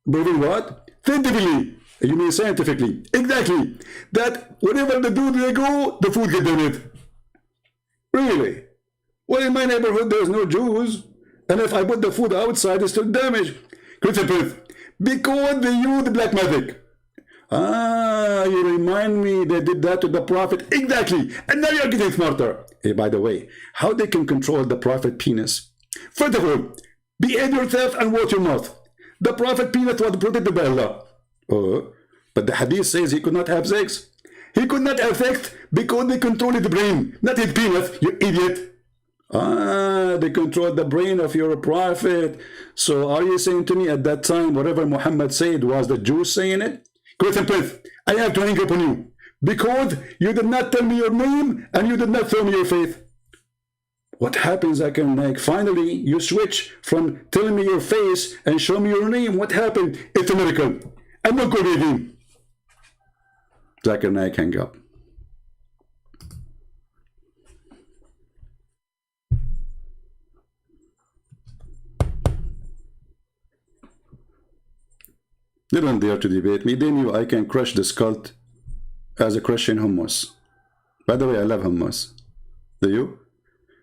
Proven what? Scientifically. You mean scientifically? Exactly. That wherever the Jews they go, the food get damaged. Really? Well, in my neighborhood, there's no Jews. And if I put the food outside, it's still damaged. Christian Prince. Because they use the black magic. Ah, you remind me they did that to the Prophet. Exactly. And now you're getting smarter. Hey, by the way, how they can control the Prophet penis? First of all, behave yourself and watch your mouth. The Prophet penis was protected by Allah. Oh, but the hadith says he could not have sex. He could not have sex because they control his brain, not his penis, you idiot. Ah, they control the brain of your prophet. So are you saying to me at that time, whatever Muhammad said was the Jews saying it? Christian Prince, I have to hang up on you because you did not tell me your name and you did not show me your faith. What happens, Zakir Naik? Finally, you switch from telling me your face and show me your name. What happened? It's a miracle. I'm not going to redeem. Zakir Naik, hang up. They don't dare to debate me. They knew I can crush this cult as a Christian hummus. By the way, I love hummus. Do you?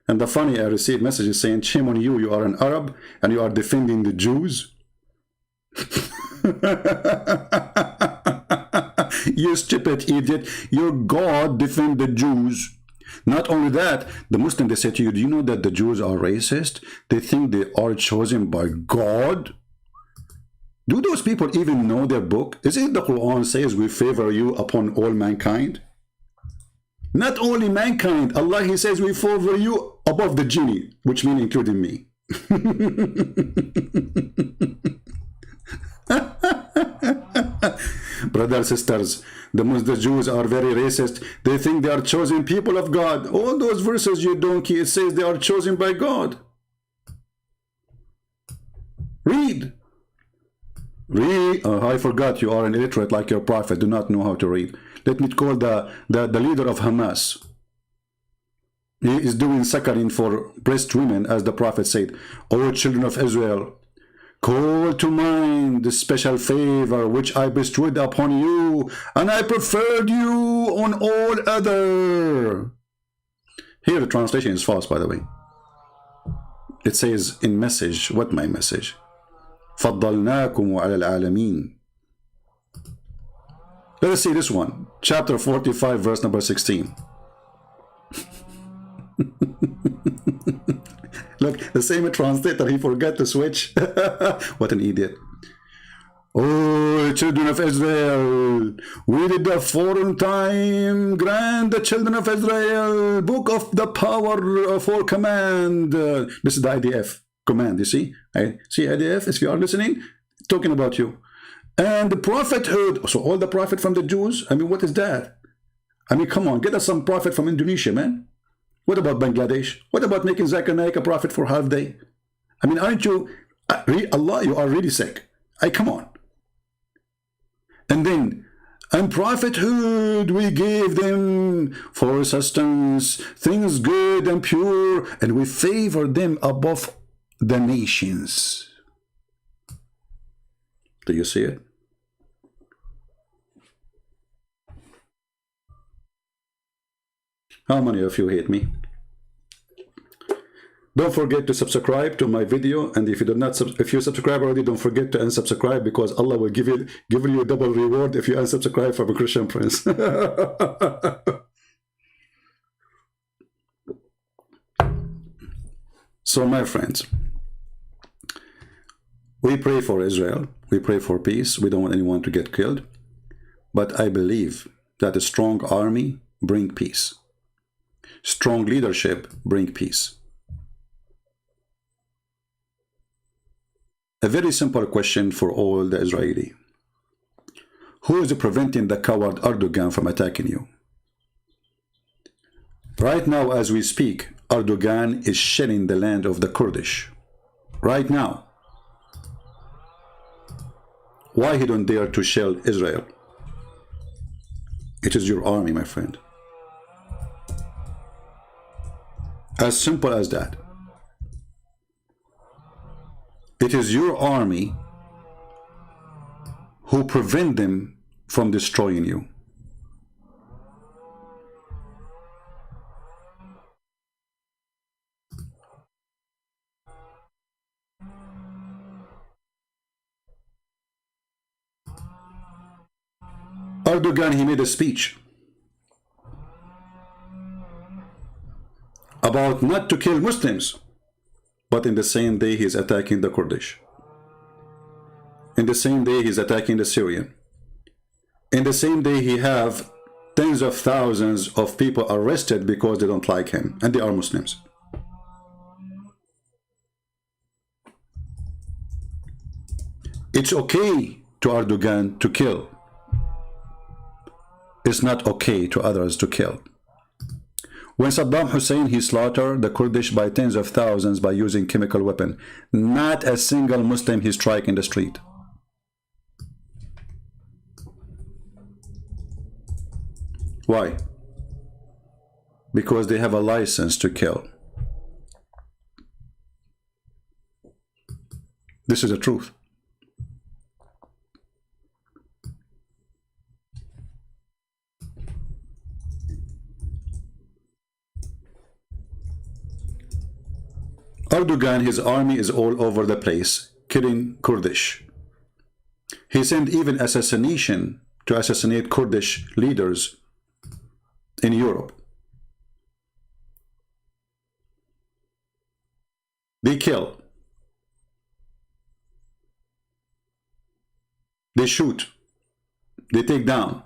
And the funny, I received messages saying, shame on you, you are an Arab and you are defending the Jews. You stupid idiot. Your God defend the Jews. Not only that, the Muslim, they say to you, do you know that the Jews are racist? They think they are chosen by God. Do those people even know their book? Is it the Quran says we favor you upon all mankind? Not only mankind, Allah, he says we favor you above the genie, which means including me. Brothers, sisters, the Jews are very racist. They think they are chosen people of God. All those verses, you donkey, it says they are chosen by God. Read. Read. I forgot you are an illiterate like your prophet. Do not know how to read. Let me call the leader of Hamas. He is doing saccharin for breast women, as the prophet said. O children of Israel, call to mind the special favor which I bestowed upon you, and I preferred you on all other. Here the translation is false, by the way. It says in message, what my message? فَضَّلْنَاكُمْ عَلَى الْعَالَمِينَ. Let us see this one. Chapter 45, verse number 16. Look, the same translator, he forgot to switch. What an idiot. Oh, children of Israel, we did the foreign time grant the children of Israel book of the power for command. This is the IDF command, you see? See IDF, if you are listening, talking about you. And the prophet heard, so all the prophet from the Jews, I mean, what is that? I mean, come on, get us some prophet from Indonesia, man. What about Bangladesh? What about making Zakir Naik a prophet for half day? I mean, aren't you, Allah, you are really sick. Come on. And then, and prophethood we gave them for sustenance, things good and pure, and we favored them above the nations. Do you see it? How many of you hate me? Don't forget to subscribe to my video, and if you do not, if you subscribe already, don't forget to unsubscribe, because Allah will give you a double reward if you unsubscribe from a Christian prince. So, my friends, we pray for Israel. We pray for peace. We don't want anyone to get killed. But I believe that a strong army brings peace. Strong leadership brings peace. A very simple question for all the Israeli. Who is preventing the coward Erdogan from attacking you? Right now, as we speak, Erdogan is shelling the land of the Kurdish. Right now. Why he don't dare to shell Israel? It is your army, my friend. As simple as that. It is your army who prevent them from destroying you. Erdogan, he made a speech about not to kill Muslims, but in the same day he's attacking the Kurdish. In the same day he's attacking the Syrian. In the same day he have tens of thousands of people arrested because they don't like him, and they are Muslims. It's okay to Erdogan to kill. It's not okay to others to kill. When Saddam Hussein, he slaughtered the Kurdish by tens of thousands by using chemical weapon, not a single Muslim he struck in the street. Why? Because they have a license to kill. This is the truth. Erdogan, his army is all over the place, killing Kurdish. He sent even assassination to assassinate Kurdish leaders in Europe. They kill. They shoot. They take down.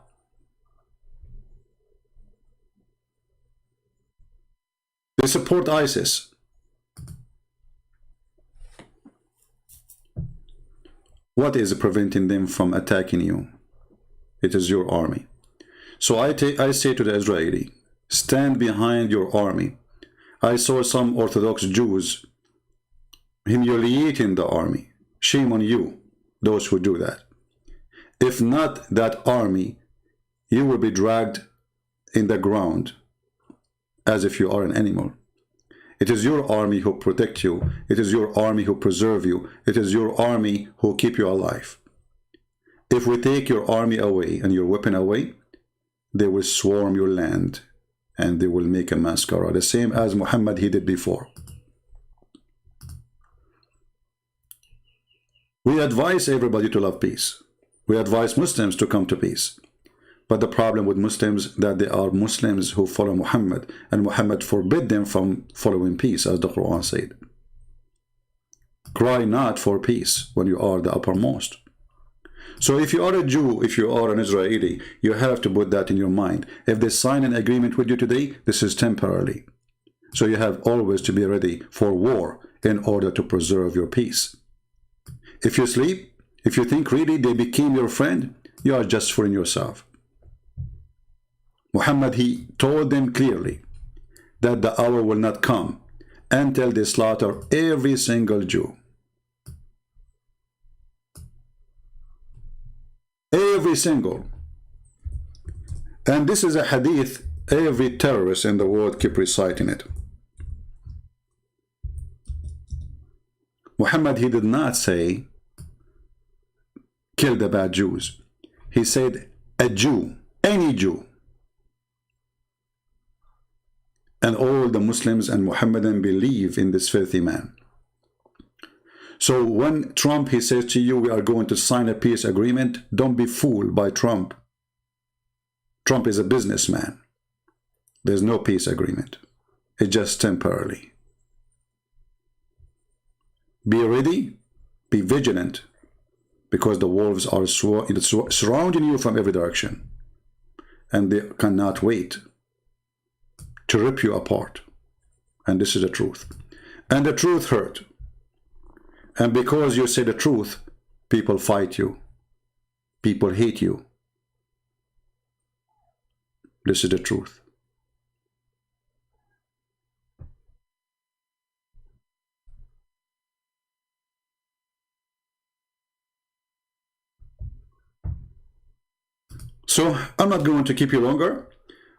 They support ISIS. What is preventing them from attacking you? It is your army. So I say to the Israeli, stand behind your army. I saw some Orthodox Jews humiliating the army. Shame on you, those who do that. If not that army, you will be dragged in the ground as if you are an animal. It is your army who protect you. It is your army who preserve you. It is your army who keep you alive. If we take your army away and your weapon away, they will swarm your land and they will make a massacre, the same as Muhammad he did before. We advise everybody to love peace. We advise Muslims to come to peace. But the problem with Muslims that they are Muslims who follow Muhammad, and Muhammad forbid them from following peace, as the Quran said. Cry not for peace when you are the uppermost. So if you are a Jew, if you are an Israeli, you have to put that in your mind. If they sign an agreement with you today, this is temporarily. So you have always to be ready for war in order to preserve your peace. If you sleep, if you think really they became your friend, you are just fooling yourself. Muhammad, he told them clearly that the hour will not come until they slaughter every single Jew. Every single. And this is a hadith every terrorist in the world keep reciting it. Muhammad, he did not say kill the bad Jews. He said a Jew, any Jew, And all the Muslims and Muhammadan believe in this filthy man. So when Trump, he says to you, we are going to sign a peace agreement, don't be fooled by Trump. Trump is a businessman. There's no peace agreement. It's just temporarily. Be ready, be vigilant, because the wolves are surrounding you from every direction. And they cannot wait to rip you apart. And this is the truth. And the truth hurt. And because you say the truth, people fight you. People hate you. This is the truth. So I'm not going to keep you longer.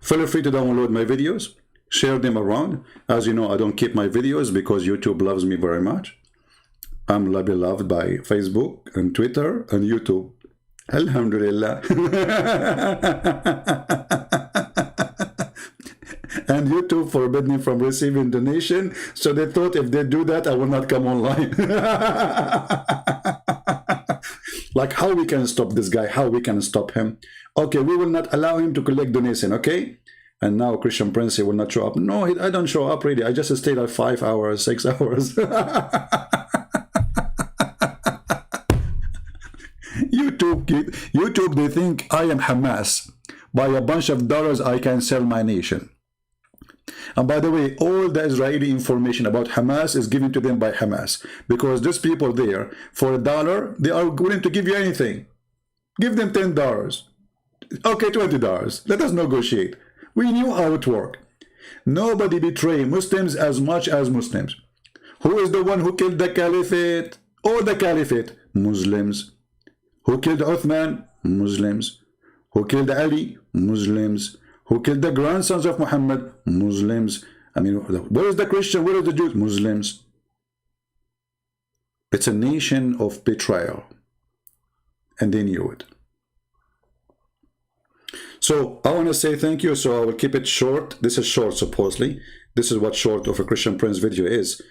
Feel free to download my videos, share them around. As you know, I don't keep my videos because YouTube loves me very much. I'm beloved by Facebook and Twitter and YouTube. Alhamdulillah. And YouTube forbid me from receiving donation, so they thought if they do that, I will not come online. Like, how we can stop this guy? How we can stop him? Okay, we will not allow him to collect donation, okay? And now Christian Prince will not show up. No, I don't show up really. I just stayed at 5 hours, 6 hours. YouTube, they think I am Hamas. By a bunch of dollars, I can sell my nation. And by the way, all the Israeli information about Hamas is given to them by Hamas. Because these people there, for $1, they are willing to give you anything. Give them $10. Okay, $20. Let us negotiate. We knew how it worked. Nobody betrays Muslims as much as Muslims. Who is the one who killed the caliphate? Or the caliphate? Muslims. Who killed Uthman? Muslims. Who killed Ali? Muslims. Who killed the grandsons of Muhammad? Muslims. I mean, where is the Christian? Where is the Jews? Muslims. It's a nation of betrayal. And they knew it. So I want to say thank you. So I will keep it short. This is short, supposedly. This is what short of a Christian Prince video is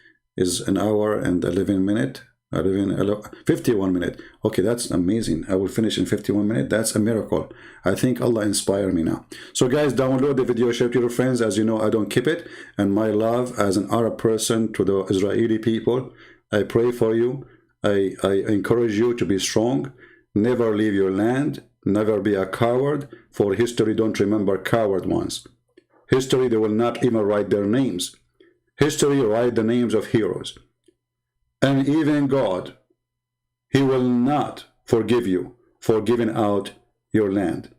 an hour and 11 minutes. 51 minutes. Okay, that's amazing. I will finish in 51 minutes. That's a miracle. I think Allah inspired me now. So guys, download the video, share it to your friends. As you know, I don't keep it. And my love as an Arab person to the Israeli people, I pray for you. I encourage you to be strong. Never leave your land. Never be a coward. For history, don't remember coward ones. History, they will not even write their names. History, write the names of heroes. And even God, he will not forgive you for giving out your land.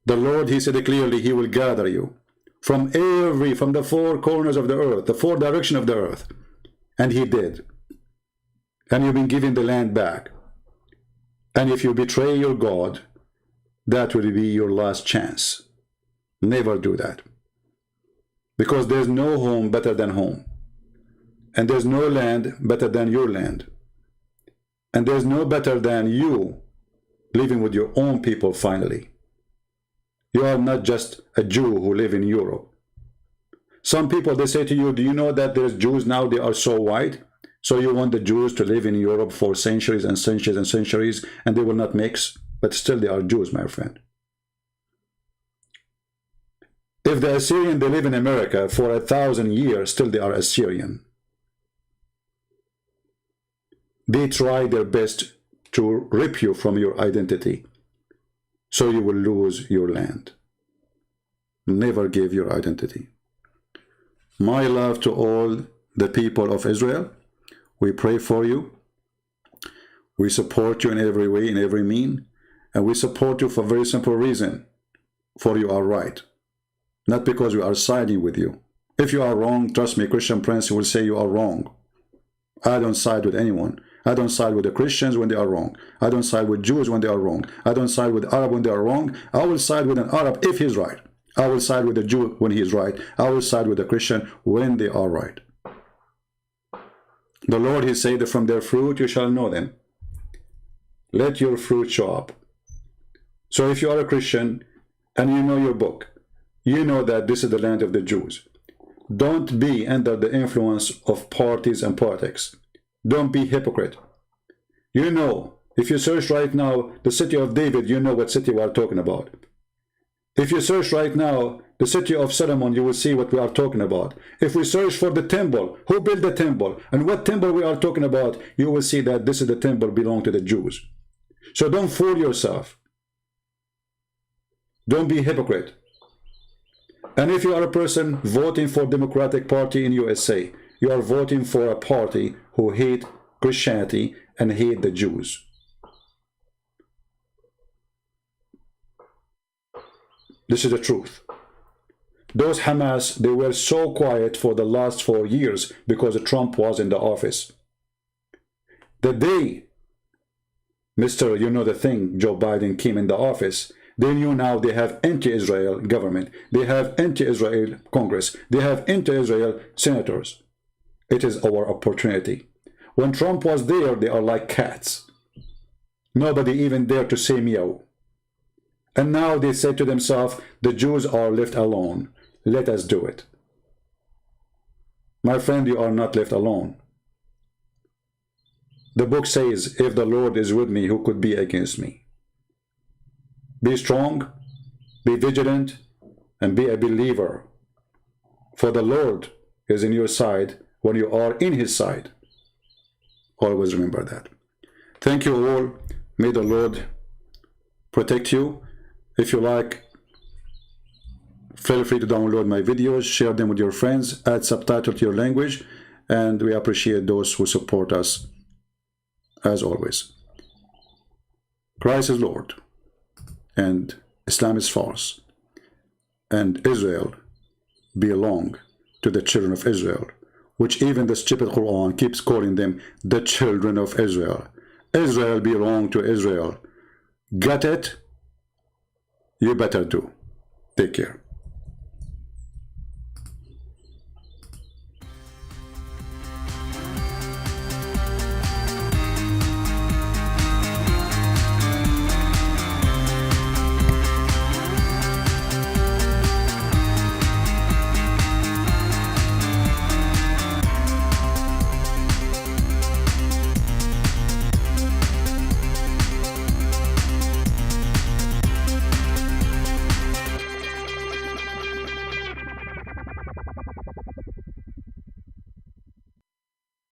The Lord, he said clearly, he will gather you from the four corners of the earth, the four directions of the earth. And he did. And you've been given the land back. And if you betray your God, that will be your last chance. Never do that. Because there's no home better than home. And there's no land better than your land. And there's no better than you living with your own people finally. You are not just a Jew who live in Europe. Some people, they say to you, do you know that there's Jews now, they are so white? So you want the Jews to live in Europe for centuries and centuries and centuries, and they will not mix? But still they are Jews, my friend. If the Assyrian, they live in America for 1,000 years, still they are Assyrian. They try their best to rip you from your identity, so you will lose your land. Never give your identity. My love to all the people of Israel. We pray for you. We support you in every way, in every mean. And we support you for a very simple reason. For you are right. Not because we are siding with you. If you are wrong, trust me, Christian Prince will say you are wrong. I don't side with anyone. I don't side with the Christians when they are wrong. I don't side with Jews when they are wrong. I don't side with Arab when they are wrong. I will side with an Arab if he's right. I will side with a Jew when he is right. I will side with a Christian when they are right. The Lord, he said, from their fruit you shall know them. Let your fruit show up. So if you are a Christian and you know your book, you know that this is the land of the Jews. Don't be under the influence of parties and politics. Don't be hypocrite. You know, if you search right now the city of David, you know what city we are talking about. If you search right now the city of Solomon, you will see what we are talking about. If we search for the temple, who built the temple and what temple we are talking about, you will see that this is the temple belong to the Jews. So don't fool yourself. Don't be hypocrite. And if you are a person voting for Democratic Party in USA, you are voting for a party who hate Christianity and hate the Jews. This is the truth. Those Hamas, they were so quiet for the last 4 years because Trump was in the office. The day Mr. You know the thing, Joe Biden came in the office, they knew now they have anti-Israel government. They have anti-Israel Congress. They have anti-Israel senators. It is our opportunity. When Trump was there, they are like cats. Nobody even dared to say meow. And now they say to themselves, the Jews are left alone. Let us do it. My friend, you are not left alone. The book says, if the Lord is with me, who could be against me? Be strong, be vigilant, and be a believer. For the Lord is in your side when you are in his side. Always remember that. Thank you all. May the Lord protect you. If you like, feel free to download my videos, share them with your friends, add subtitle to your language, and we appreciate those who support us as always. Christ is Lord, and Islam is false, and Israel belong to the children of Israel, which even the stupid Quran keeps calling them the children of Israel. Israel belong to Israel. Got it? You better do. Take care.